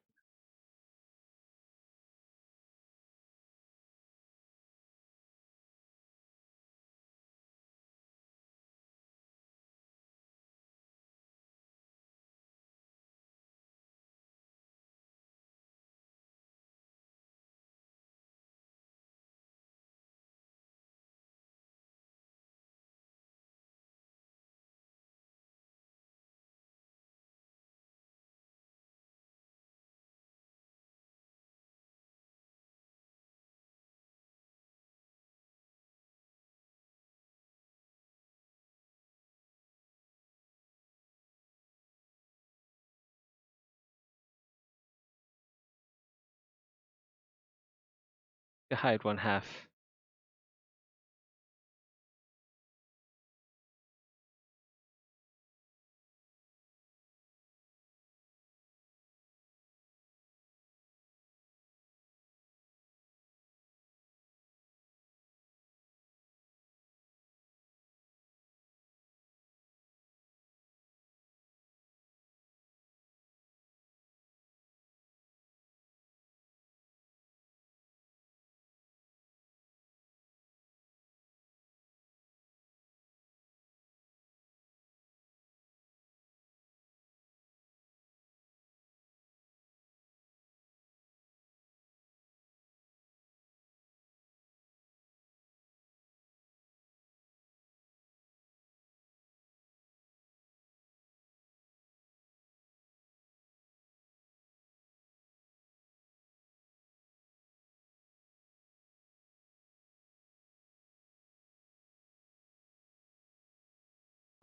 To hide one half.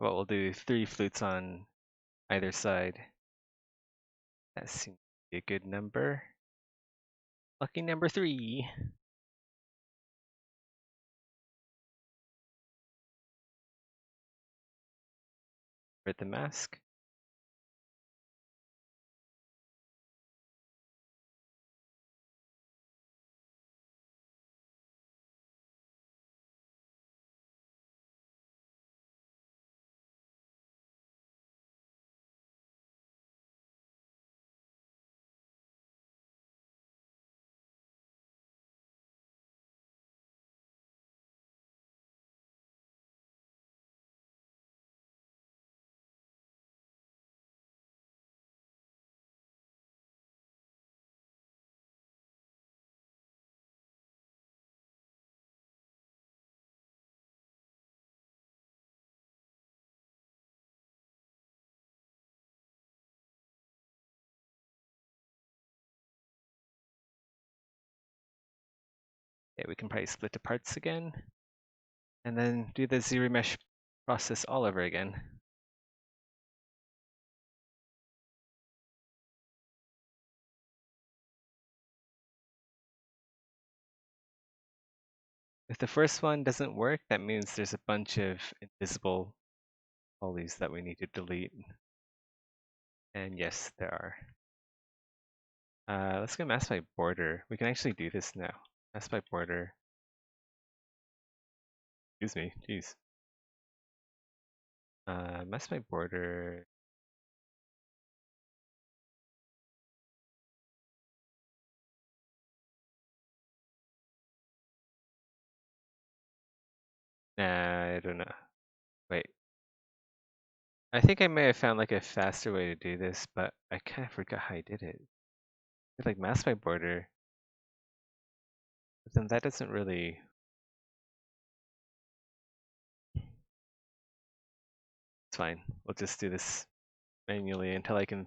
Well, we'll do 3 flutes on either side. That seems to be a good number. Lucky number 3. for the mask. Okay, we can probably split the parts again, and then do the zero mesh process all over again. If the first one doesn't work, that means there's a bunch of invisible polys that we need to delete. And yes, there are. Let's go mask by border. We can actually do this now. Mask by border. Excuse me, jeez. Mask by border. Nah, I don't know. Wait. I think I may have found like a faster way to do this, but I kind of forgot how I did it. Like mask by border. But then that doesn't really. It's fine. We'll just do this manually until I can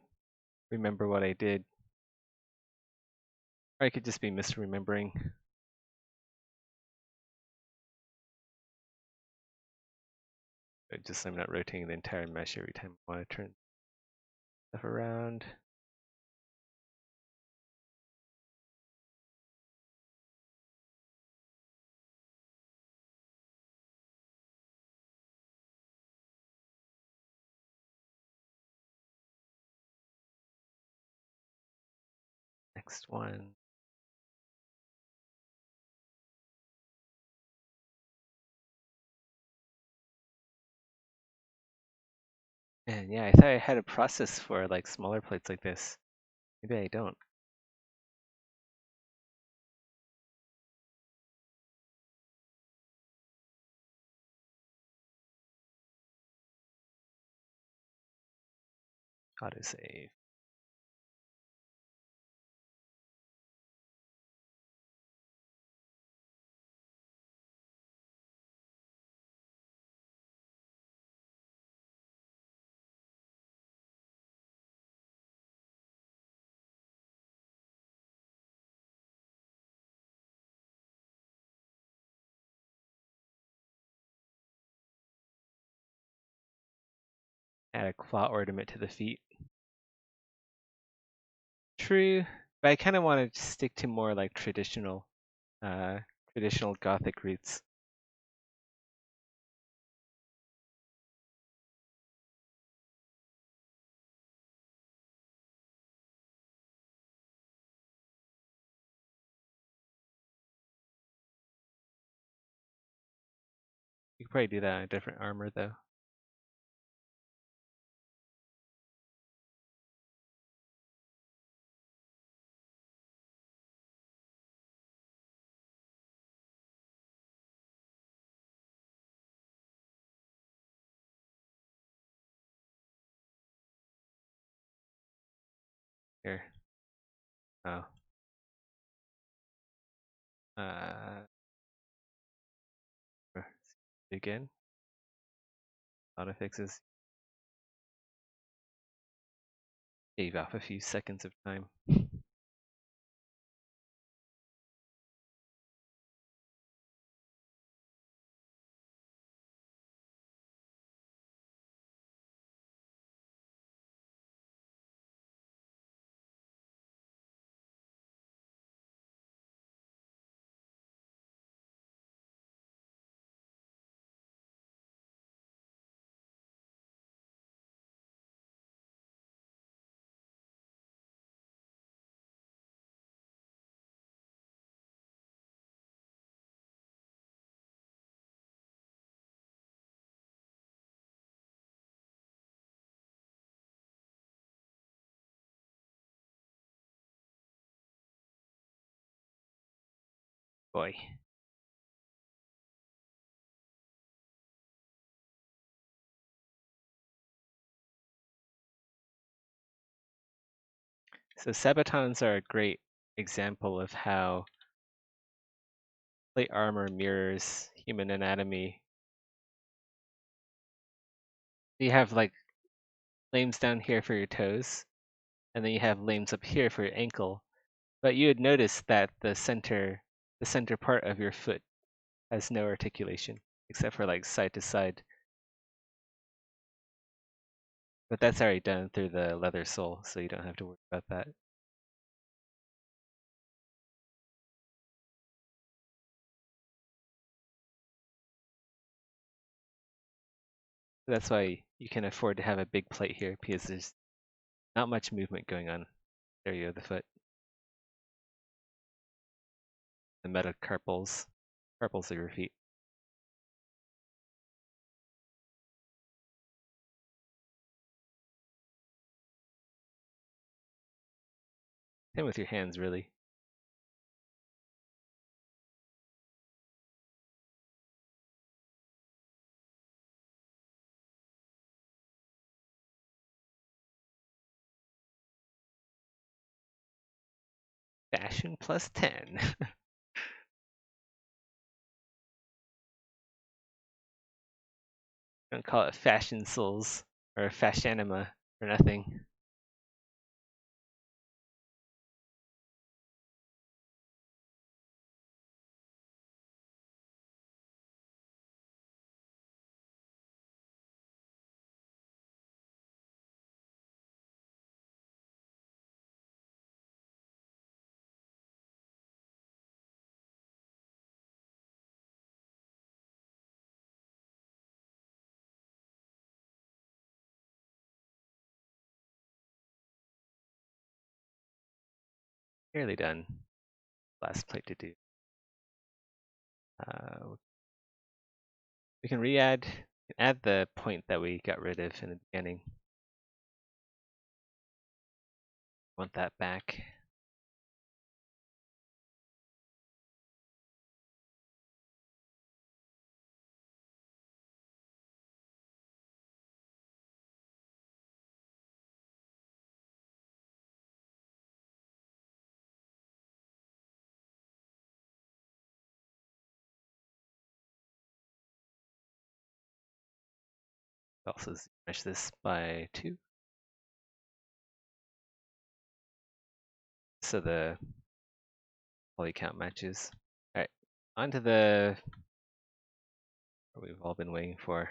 remember what I did. Or I could just be misremembering. But just I'm not rotating the entire mesh every time I want to turn stuff around. Next one. And yeah, I thought I had a process for like smaller plates like this. Maybe I don't. Autosave. Add a claw ornament to the feet. True, but I kind of want to stick to more like traditional Gothic roots. You could probably do that on a different armor though. Here. Oh. Uh, again. Auto fixes. Shave off a few seconds of time. boy. So sabatons are a great example of how plate armor mirrors human anatomy. You have like lames down here for your toes, and then you have lames up here for your ankle. But you would notice that the center part of your foot has no articulation except for like side to side. But that's already done through the leather sole, so you don't have to worry about that. That's why you can afford to have a big plate here, because there's not much movement going on. There you go, the foot. The metacarpals. Carpals of your feet. Same with your hands, really. Fashion plus 10. Don't call it fashion soles or fashionima for nothing. Nearly done. Last plate to do. We can add the point that we got rid of in the beginning. Want that back. Also finish this by 2. So the poly count matches. Alright, on to what we've all been waiting for.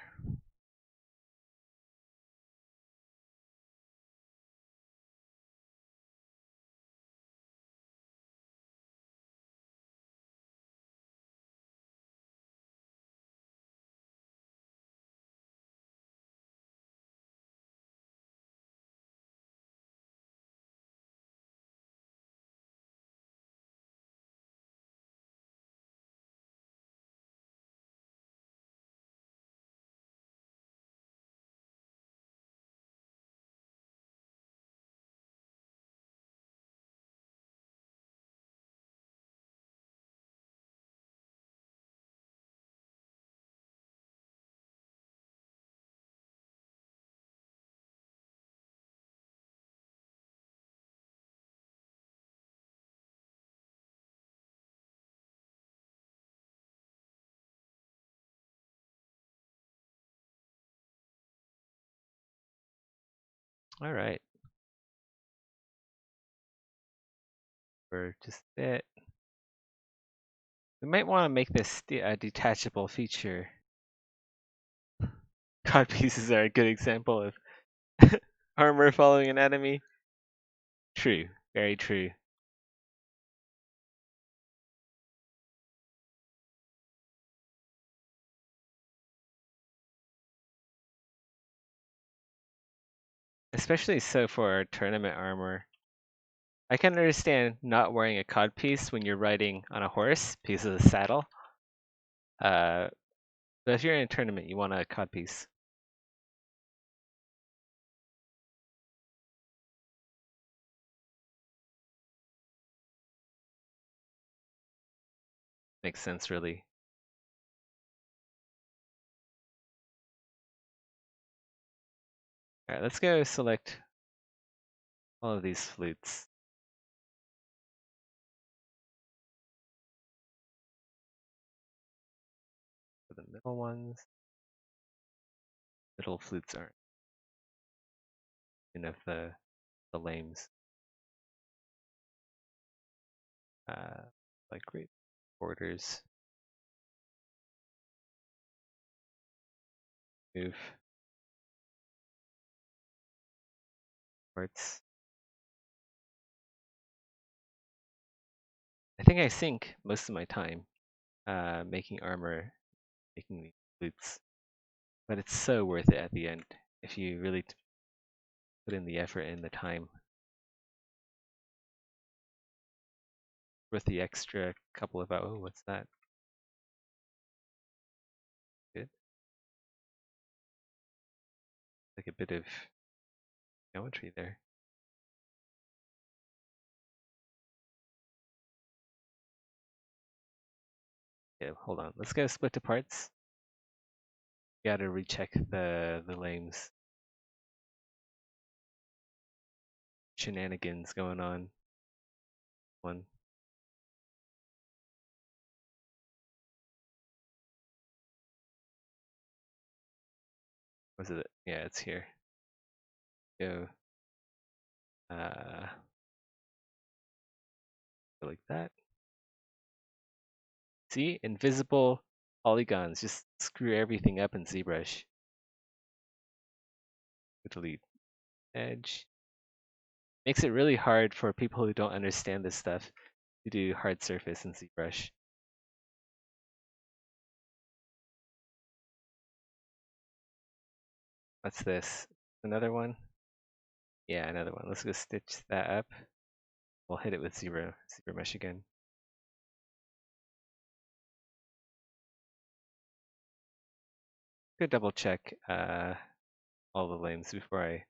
Alright. For just a bit. We might want to make this a detachable feature. Cod pieces are a good example of armor following anatomy. True, very true. Especially so for tournament armor. I can understand not wearing a cod piece when you're riding on a horse because of the saddle. But if you're in a tournament, you want a cod piece. makes sense, really. All right, let's go select all of these flutes. For the middle ones, middle flutes aren't enough the lames. Like great borders. Move parts. I think I sink most of my time making armor, making these flutes, but it's so worth it at the end if you really put in the effort and the time. Worth the extra couple of hours. Oh, what's that? Good. Like a bit of geometry there. Yeah, hold on. Let's go split to parts. Gotta recheck the lames. Shenanigans going on. One. Was it? Yeah, it's here. Go. Like that. See, invisible polygons just screw everything up in ZBrush. Delete edge. Makes it really hard for people who don't understand this stuff to do hard surface in ZBrush. What's this? Another one? Yeah, another one. Let's go stitch that up. We'll hit it with ZBrush again. Go double check all the lanes before I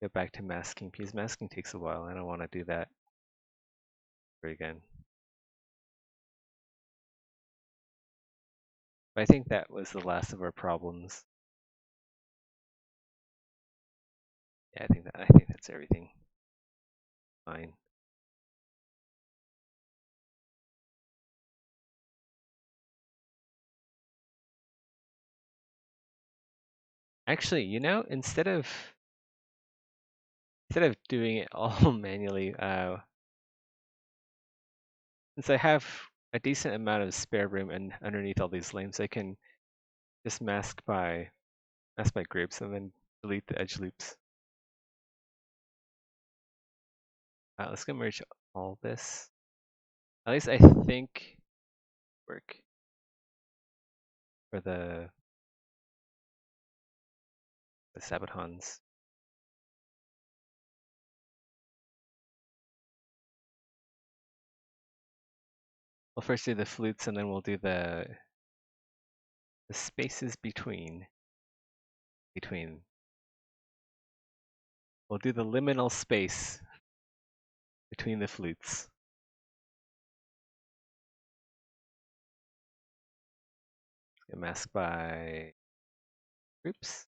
go back to masking, because masking takes a while. I don't want to do that again. But I think that was the last of our problems. Yeah, I think that's everything. Fine. Actually, you know, instead of doing it all manually, since I have a decent amount of spare room and underneath all these lanes, I can just mask by groups and then delete the edge loops. Let's go merge all this. At least I think work for the Sabatons. We'll first do the flutes and then we'll do the spaces between. We'll do the liminal space between the flutes. Mask by groups.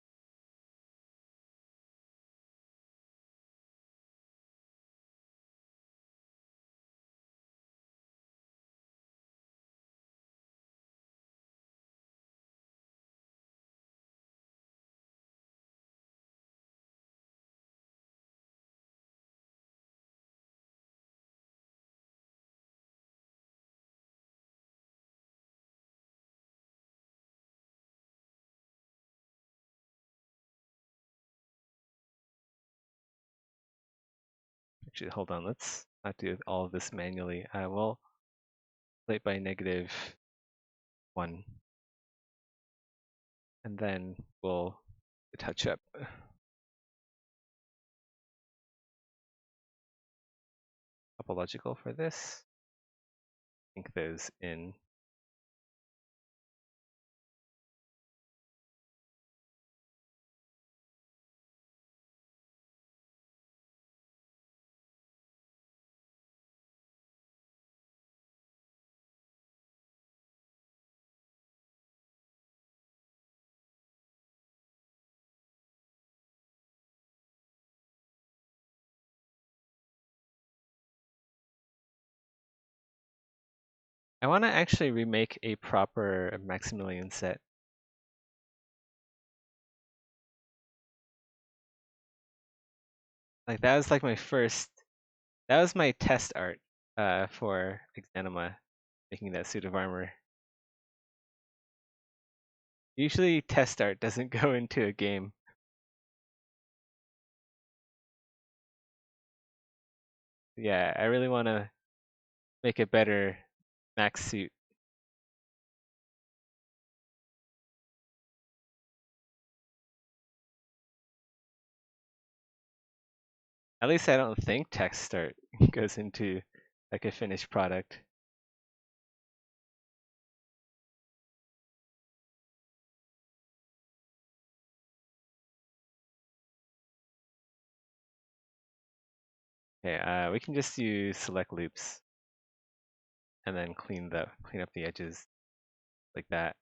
Actually, hold on. Let's not do all of this manually. We'll play it by -1. And then we'll touch up. Topological for this. Link those in. I want to actually remake a proper Maximilian set. Like that was like my first. That was my test art for Exanima, making that suit of armor. Usually test art doesn't go into a game. Yeah, I really want to make a better max suit. At least I don't think text art goes into like a finished product. Okay, we can just use select loops and then clean up the edges like that.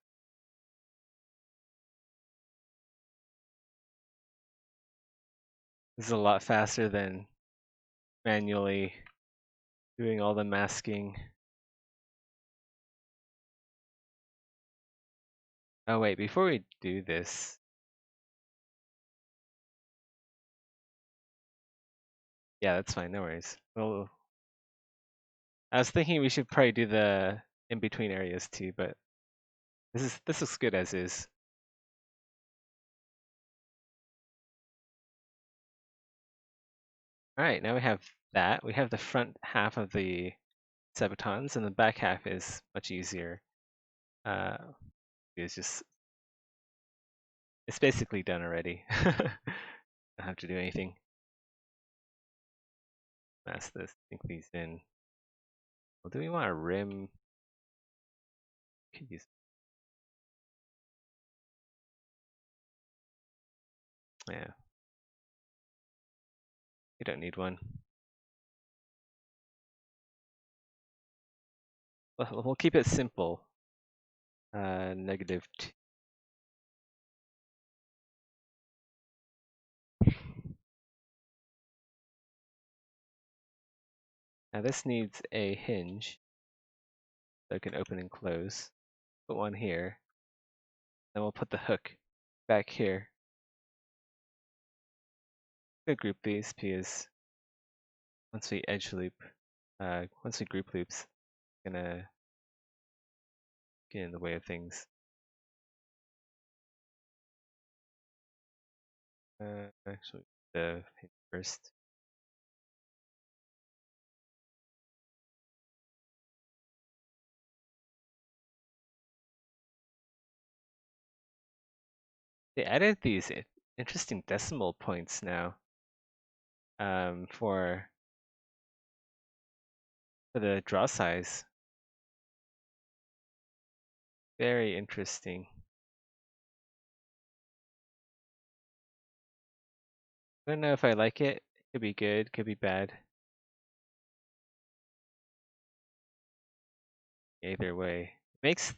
This is a lot faster than manually doing all the masking. Oh wait, before we do this, yeah, that's fine, no worries. Well, I was thinking we should probably do the in-between areas too, but this looks good as is. All right, now we have that. We have the front half of the Sabatons, and the back half is much easier. Uh, it's basically done already. Don't have to do anything. Mask this, sink these in. Well, do we want a rim? Could use. Yeah, we don't need one. We'll keep it simple. -2. Now this needs a hinge, so it can open and close. Put one here. Then we'll put the hook back here. We'll group these because once we edge loop, once we group loops, it's gonna get in the way of things. Actually, the hinge first. They added these interesting decimal points now for the draw size. Very interesting. I don't know if I like it. Could be good, could be bad. Either way, makes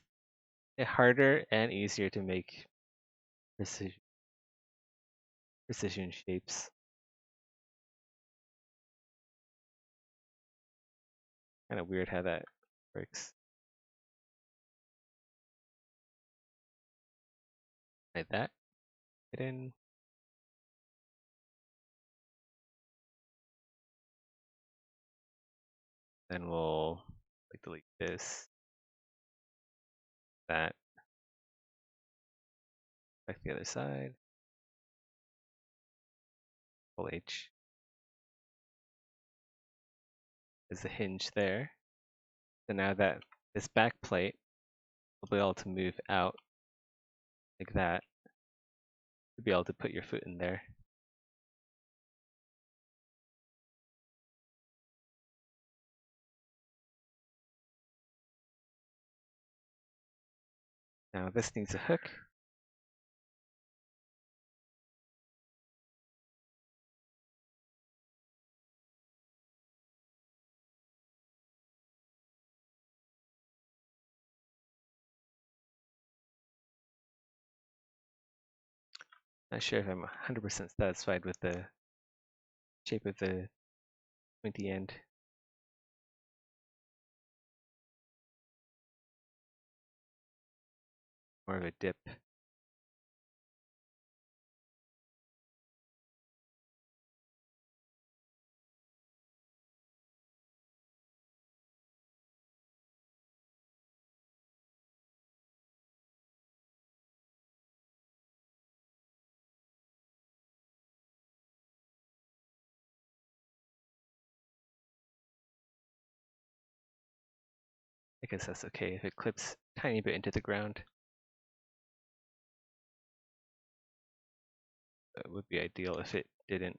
it harder and easier to make precision shapes. Kind of weird how that works. Like that. Hidden. Then we'll like delete this, that. Back to the other side. Full H. There's a hinge there. So now that this back plate will be able to move out like that. You'll be able to put your foot in there. Now this needs a hook. Not sure if I'm 100% satisfied with the shape of the pointy end. more of a dip. I guess that's okay if it clips a tiny bit into the ground. It would be ideal if it didn't.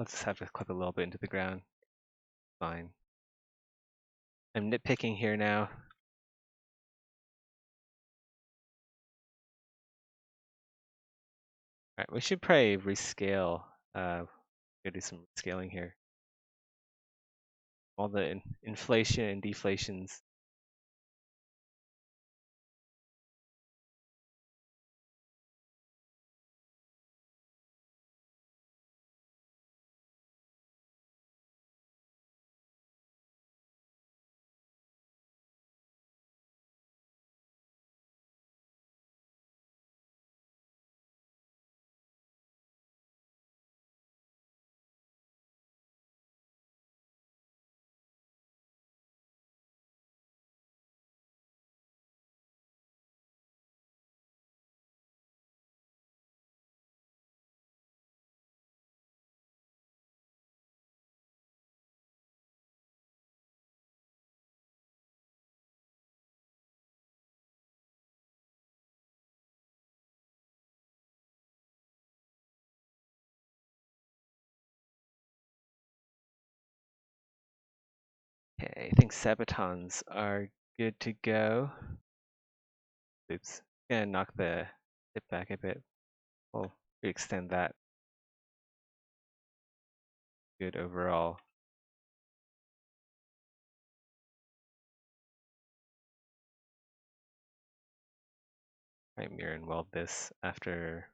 I'll just have to clip a little bit into the ground. Fine. I'm nitpicking here now. Alright, we should probably rescale. Gotta do some scaling here. All the inflation and deflations. Okay, I think Sabatons are good to go. Oops. Gonna knock the tip back a bit. We'll extend that. Good overall. Might mirror and weld this after.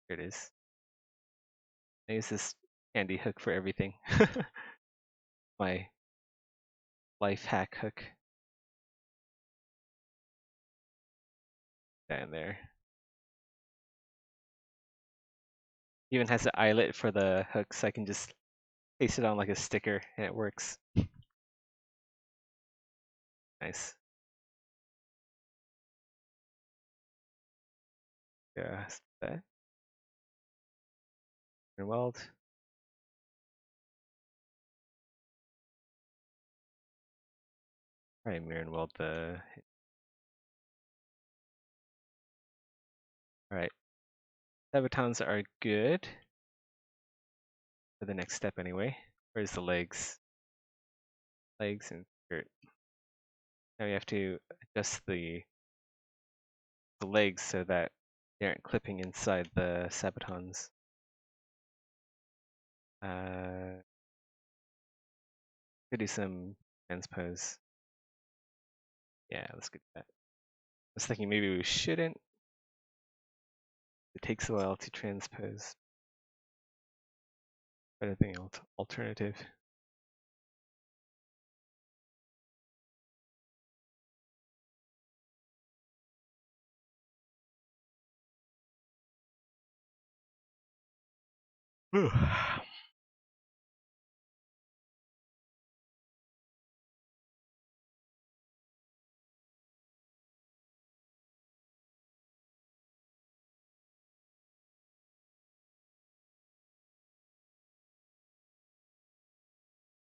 Here it is. I use this handy hook for everything. My life hack hook. Down there. Even has an eyelet for the hook, so I can just paste it on like a sticker and it works. Nice. Yeah, that. And weld. Probably mirror and weld the. Alright. Sabatons are good. For the next step anyway. Where's the legs? Legs and skirt. Now we have to adjust the legs so that they aren't clipping inside the Sabatons. Could do some transpose. Yeah, let's get that. I was thinking maybe we shouldn't. It takes a while to transpose. But I think alternative.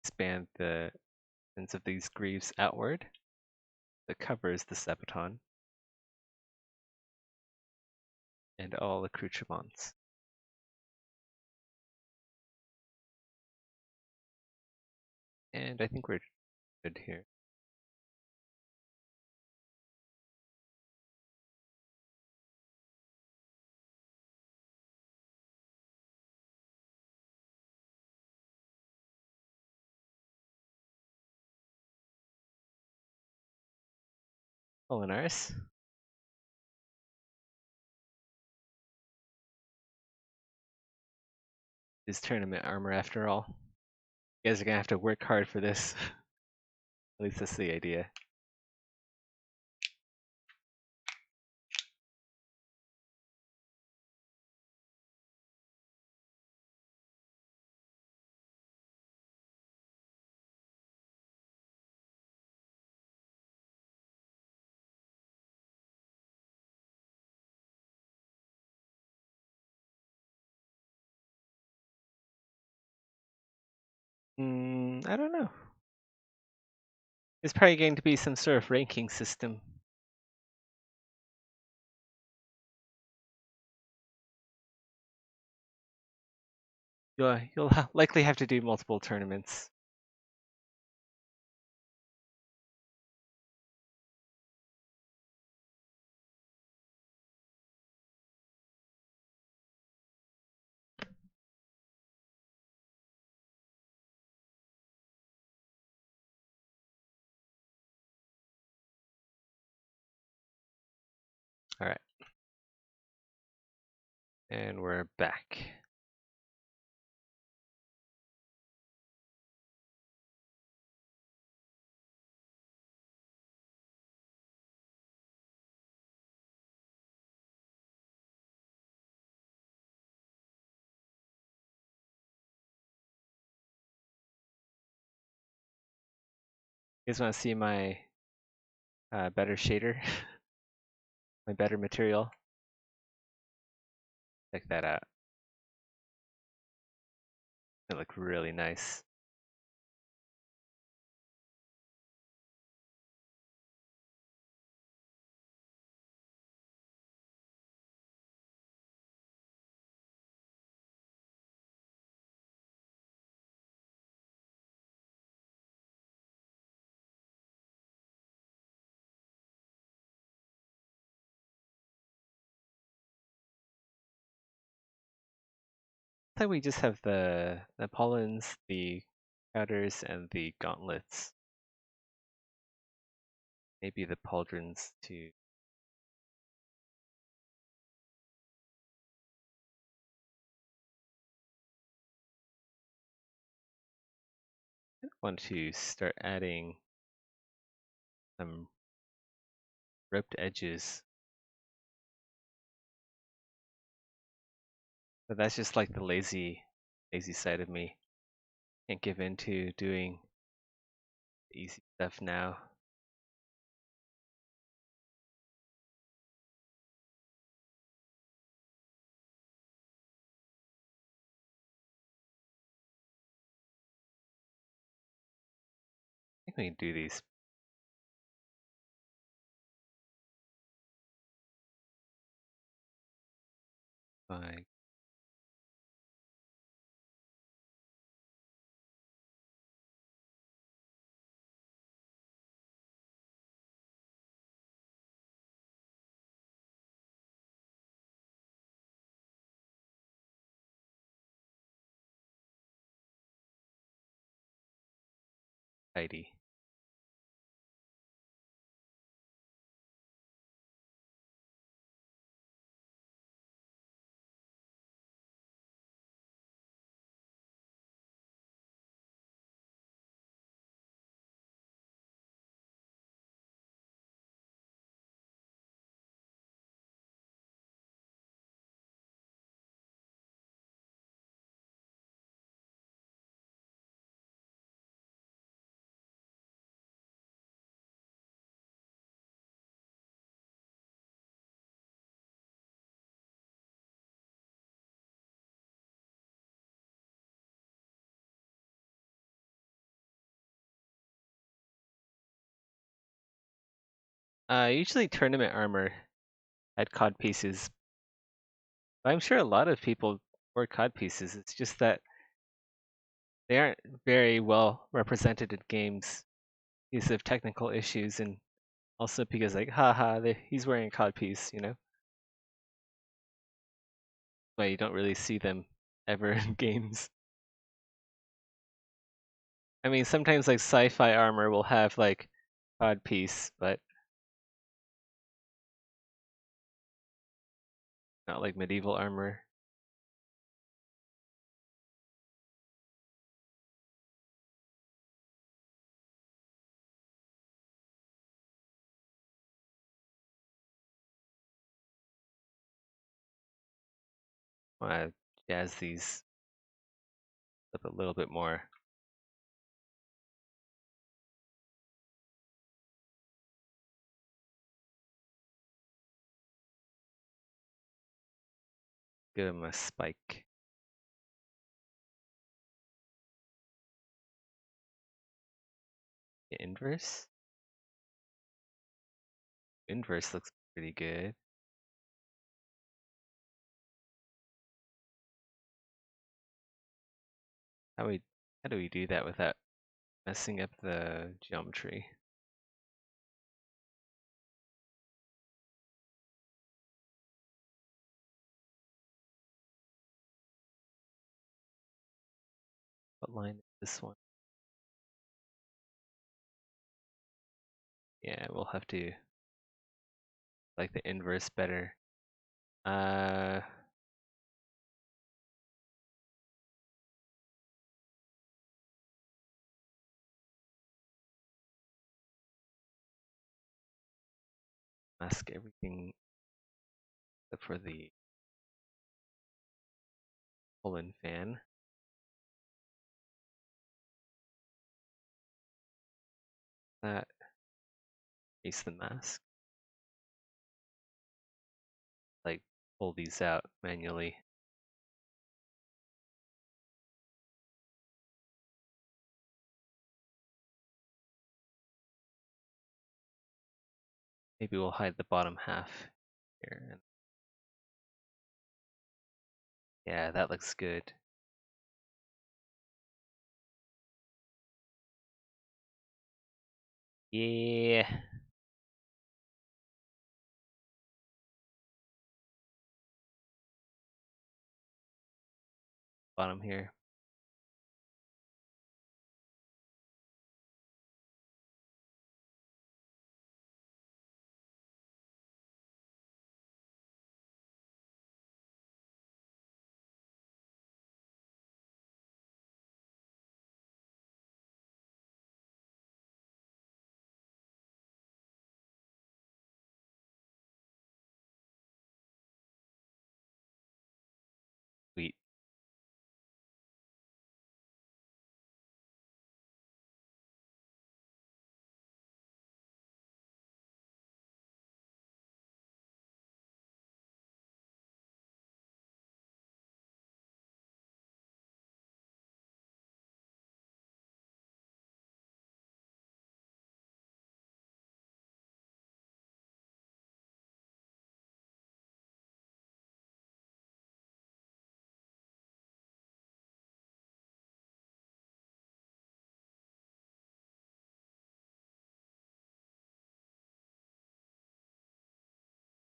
Expand the ends of these grooves outward. that covers the Sabaton and all accoutrements. And I think we're good here. Polinaris. Is tournament armor after all. You guys are gonna have to work hard for this. At least that's the idea. I don't know. It's probably going to be some sort of ranking system. You'll likely have to do multiple tournaments. All right. And we're back. You guys want to see my better shader? My better material? Check that out. It looked really nice. I think we just have the pollens, the powders, and the gauntlets. Maybe the pauldrons too. I want to start adding some roped edges. But that's just like the lazy side of me. Can't give in to doing easy stuff now. I think we can do these. By tidy. Usually tournament armor had cod pieces. I'm sure a lot of people wear cod pieces. It's just that they aren't very well represented in games because of technical issues and also because like, haha, he's wearing a cod piece, you know? Why you don't really see them ever in games. I mean, sometimes like sci-fi armor will have like cod piece, but not like medieval armor. Want to jazz these up a little bit more. Give him a spike. The inverse? Inverse looks pretty good. How we how do we do that without messing up the geometry? What line is this one? Yeah, we'll have to like the inverse better. Uh, mask everything except for the pull-in fan. That face the mask. Like pull these out manually. Maybe we'll hide the bottom half here. Yeah, that looks good. Yeah. Bottom here. Sweet.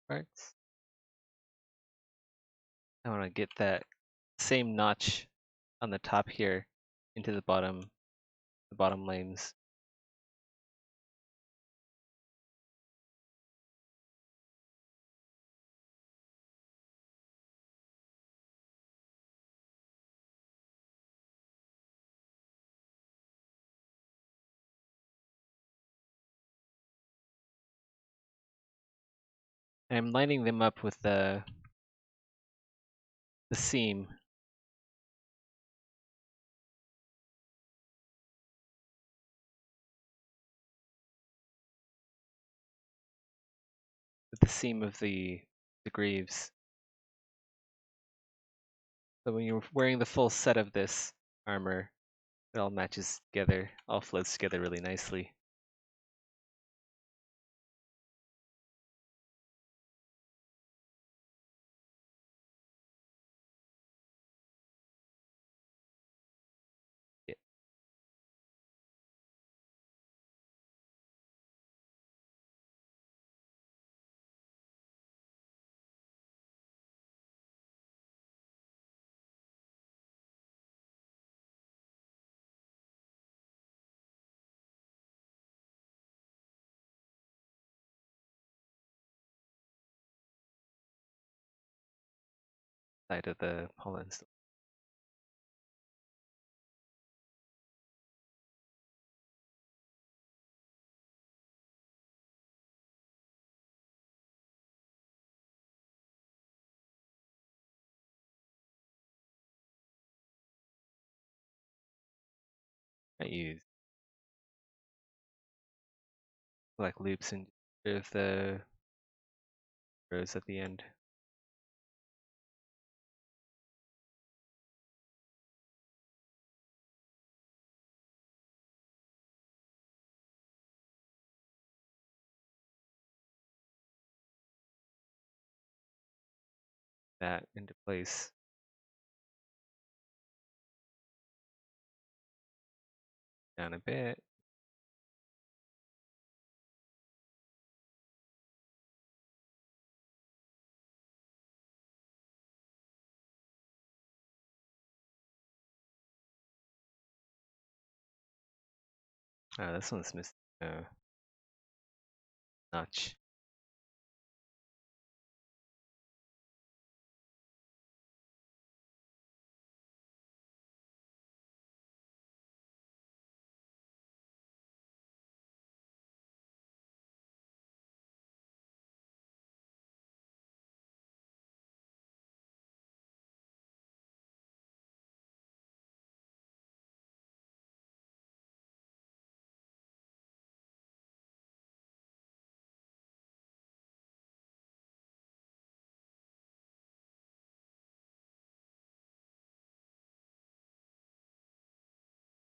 Parts. I want to get that same notch on the top here into the bottom lanes. And I'm lining them up with the seam. With the seam of the greaves. So when you're wearing the full set of this armor, it all matches together, all floats together really nicely. side of the pollen. I use like loops and of the rows at the end. That into place. Down a bit. This one's missing a notch.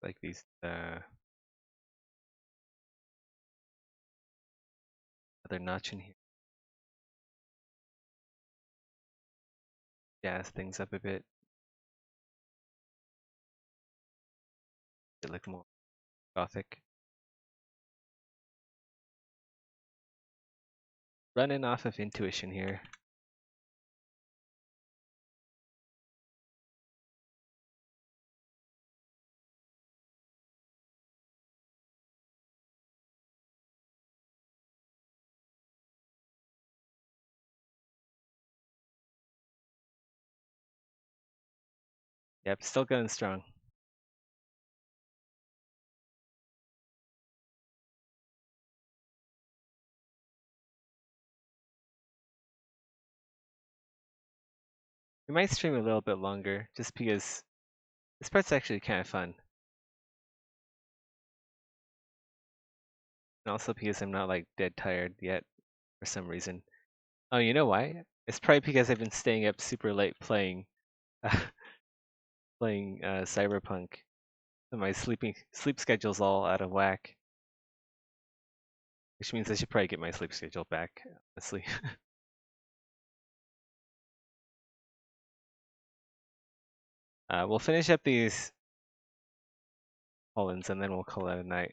Like these other notch in here. Jazz things up a bit. It look more gothic. Running off of intuition here. Yep, still going strong. We might stream a little bit longer, just because this part's actually kind of fun. And also because I'm not like dead tired yet, for some reason. Oh, you know why? It's probably because I've been staying up super late playing, Cyberpunk. So my sleep schedule's all out of whack. Which means I should probably get my sleep schedule back, honestly. We'll finish up these pollens and then we'll call it a night.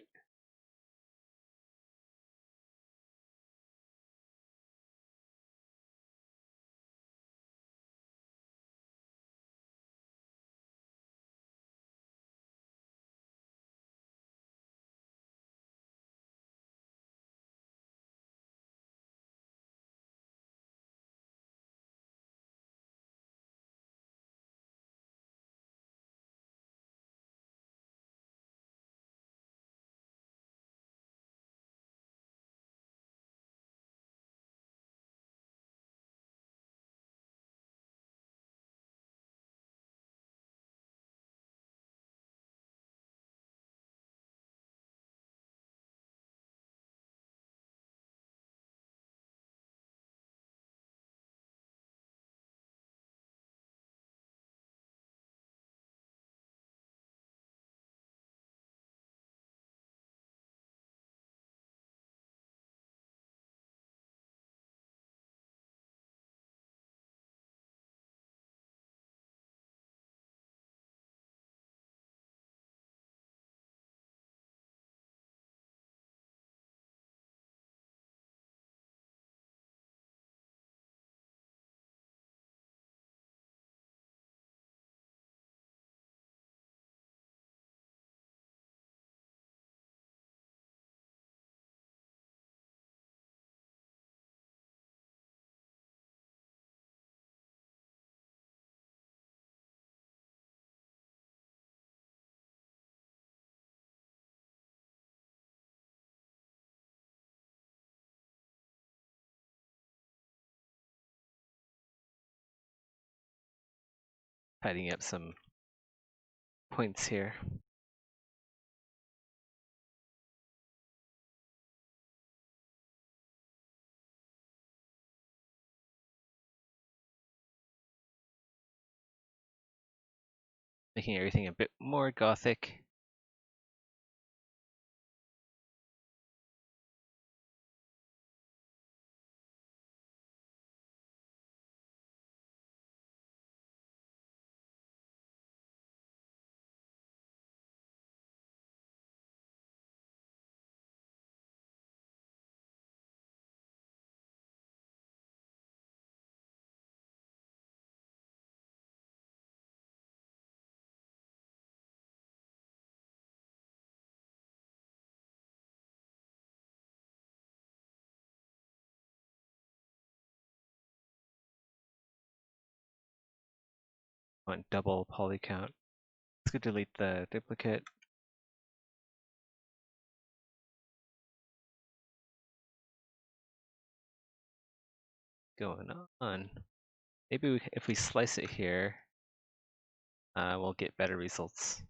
tidying up some points here. Making everything a bit more gothic. Want double poly count. Let's go delete the duplicate. Going on. Maybe if we slice it here, we'll get better results.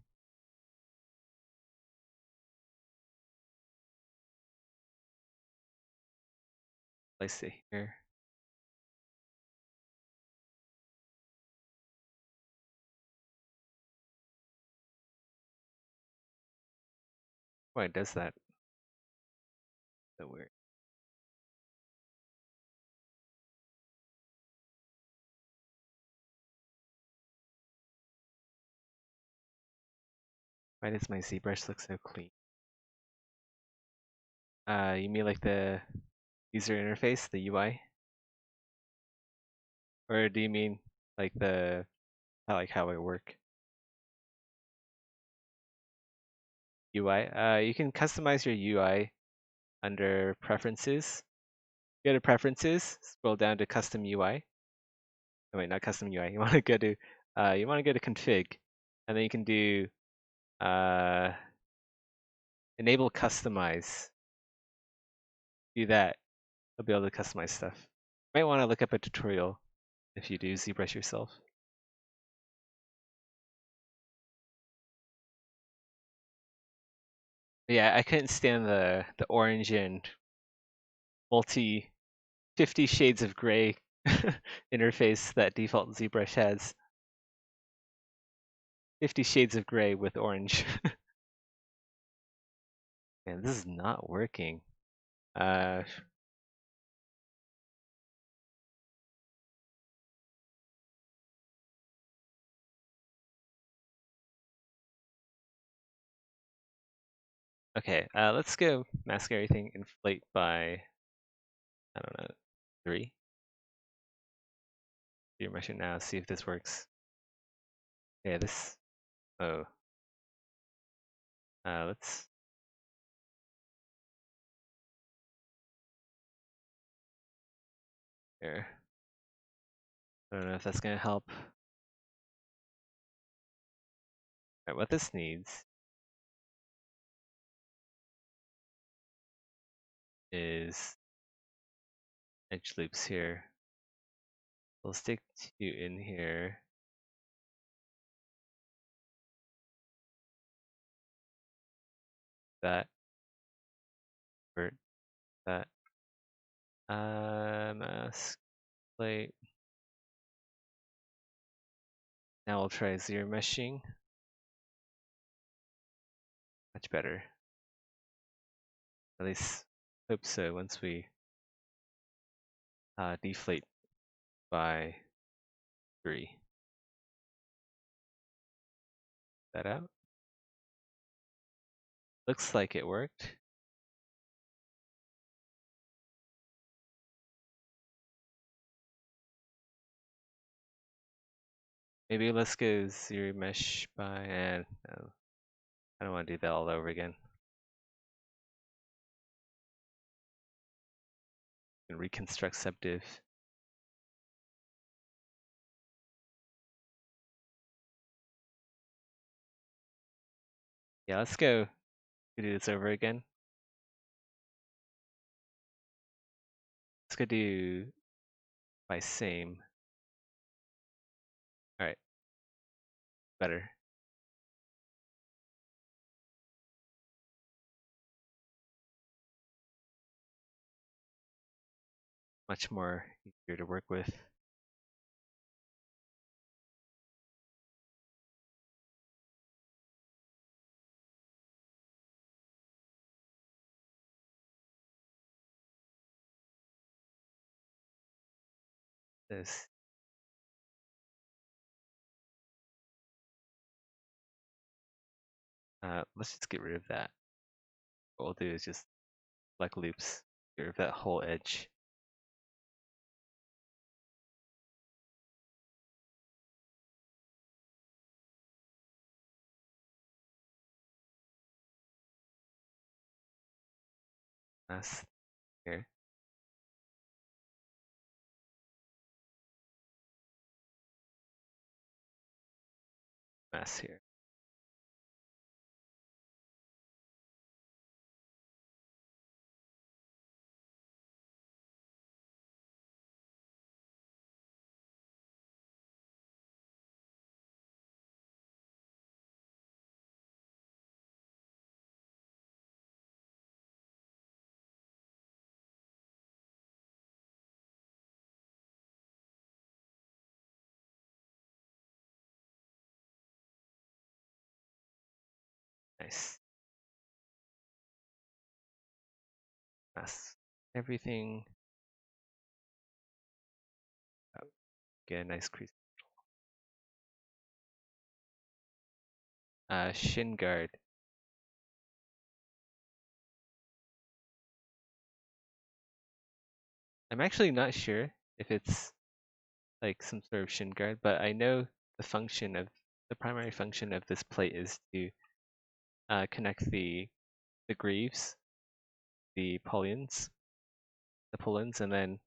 Slice it here. Why does that? So weird. Why does my ZBrush look so clean? You mean like the user interface, the UI? Or do you mean like the how I work? UI. You can customize your UI under preferences. Go to preferences, scroll down to custom UI. Oh, wait, not custom UI. You want to go to config, and then you can do enable customize. Do that. You'll be able to customize stuff. You might want to look up a tutorial if you do ZBrush yourself. But yeah, I couldn't stand the orange and multi 50 shades of gray interface that default ZBrush has. 50 shades of gray with orange. Man, this is not working. Okay, let's go mask everything, inflate by, I don't know, 3. Do your measure now, see if this works. Yeah, this, oh. Let's, here. I don't know if that's gonna help. Alright, what this needs is edge loops here. We'll stick 2 in here. That, vert, that. Mask, plate. Now we'll try zero meshing. Much better. At least hope so once we deflate by 3. That out. Looks like it worked. Maybe let's go zero mesh by, and no, I don't want to do that all over again. And reconstruct subdiv. Yeah, let's go do this over again. Let's go do by same. All right. better. Much more easier to work with. This. Let's just get rid of that. What we'll do is just select loops, get rid of that whole edge. Mask here. Mask here. Nice. Mask everything. Oh, get a nice crease. Shin guard. I'm actually not sure if it's like some sort of shin guard, but I know the primary function of this plate is to connect the greaves, the pullens, and then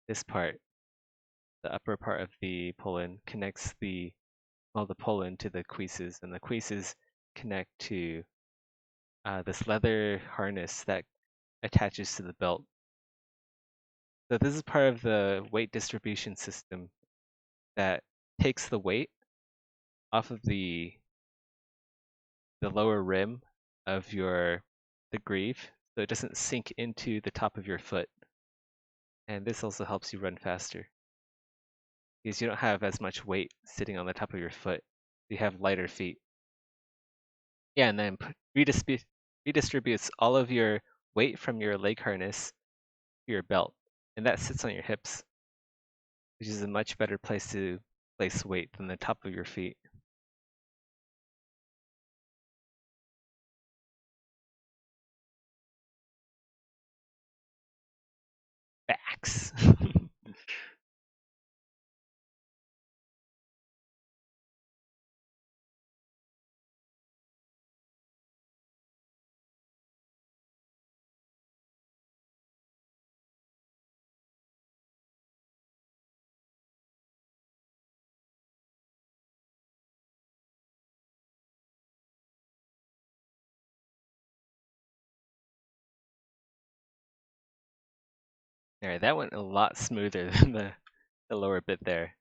this part, the upper part of the pullen, connects the pullen to the creases, and the creases connect to this leather harness that attaches to the belt. So this is part of the weight distribution system that takes the weight off of the lower rim of the greave, so it doesn't sink into the top of your foot. And this also helps you run faster because you don't have as much weight sitting on the top of your foot. You have lighter feet. Yeah, and then redistributes all of your weight from your leg harness to your belt, and that sits on your hips, which is a much better place to place weight than the top of your feet. Backs. Alright, that went a lot smoother than the lower bit there.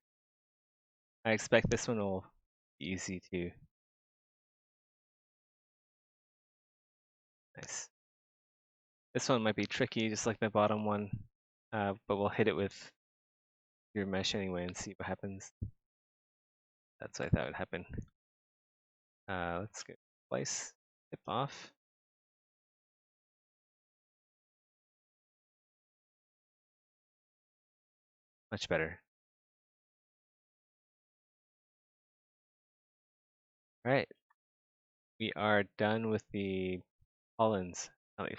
I expect this one will be easy too. Nice. This one might be tricky, just like the bottom one, but we'll hit it with your mesh anyway and see what happens. That's what I thought would happen. Let's go splice, tip off. Much better. All right, we are done with the pollens, at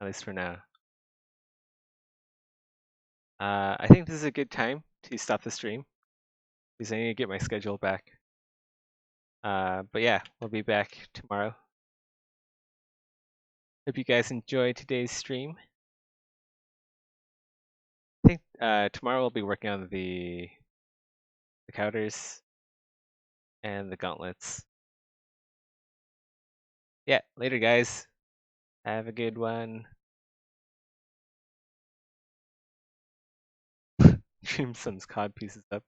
least for now. I think this is a good time to stop the stream because I need to get my schedule back. But yeah, we'll be back tomorrow. Hope you guys enjoyed today's stream. I think tomorrow we'll be working on the counters and the gauntlets. Yeah, later guys. Have a good one. Trim some cod pieces up.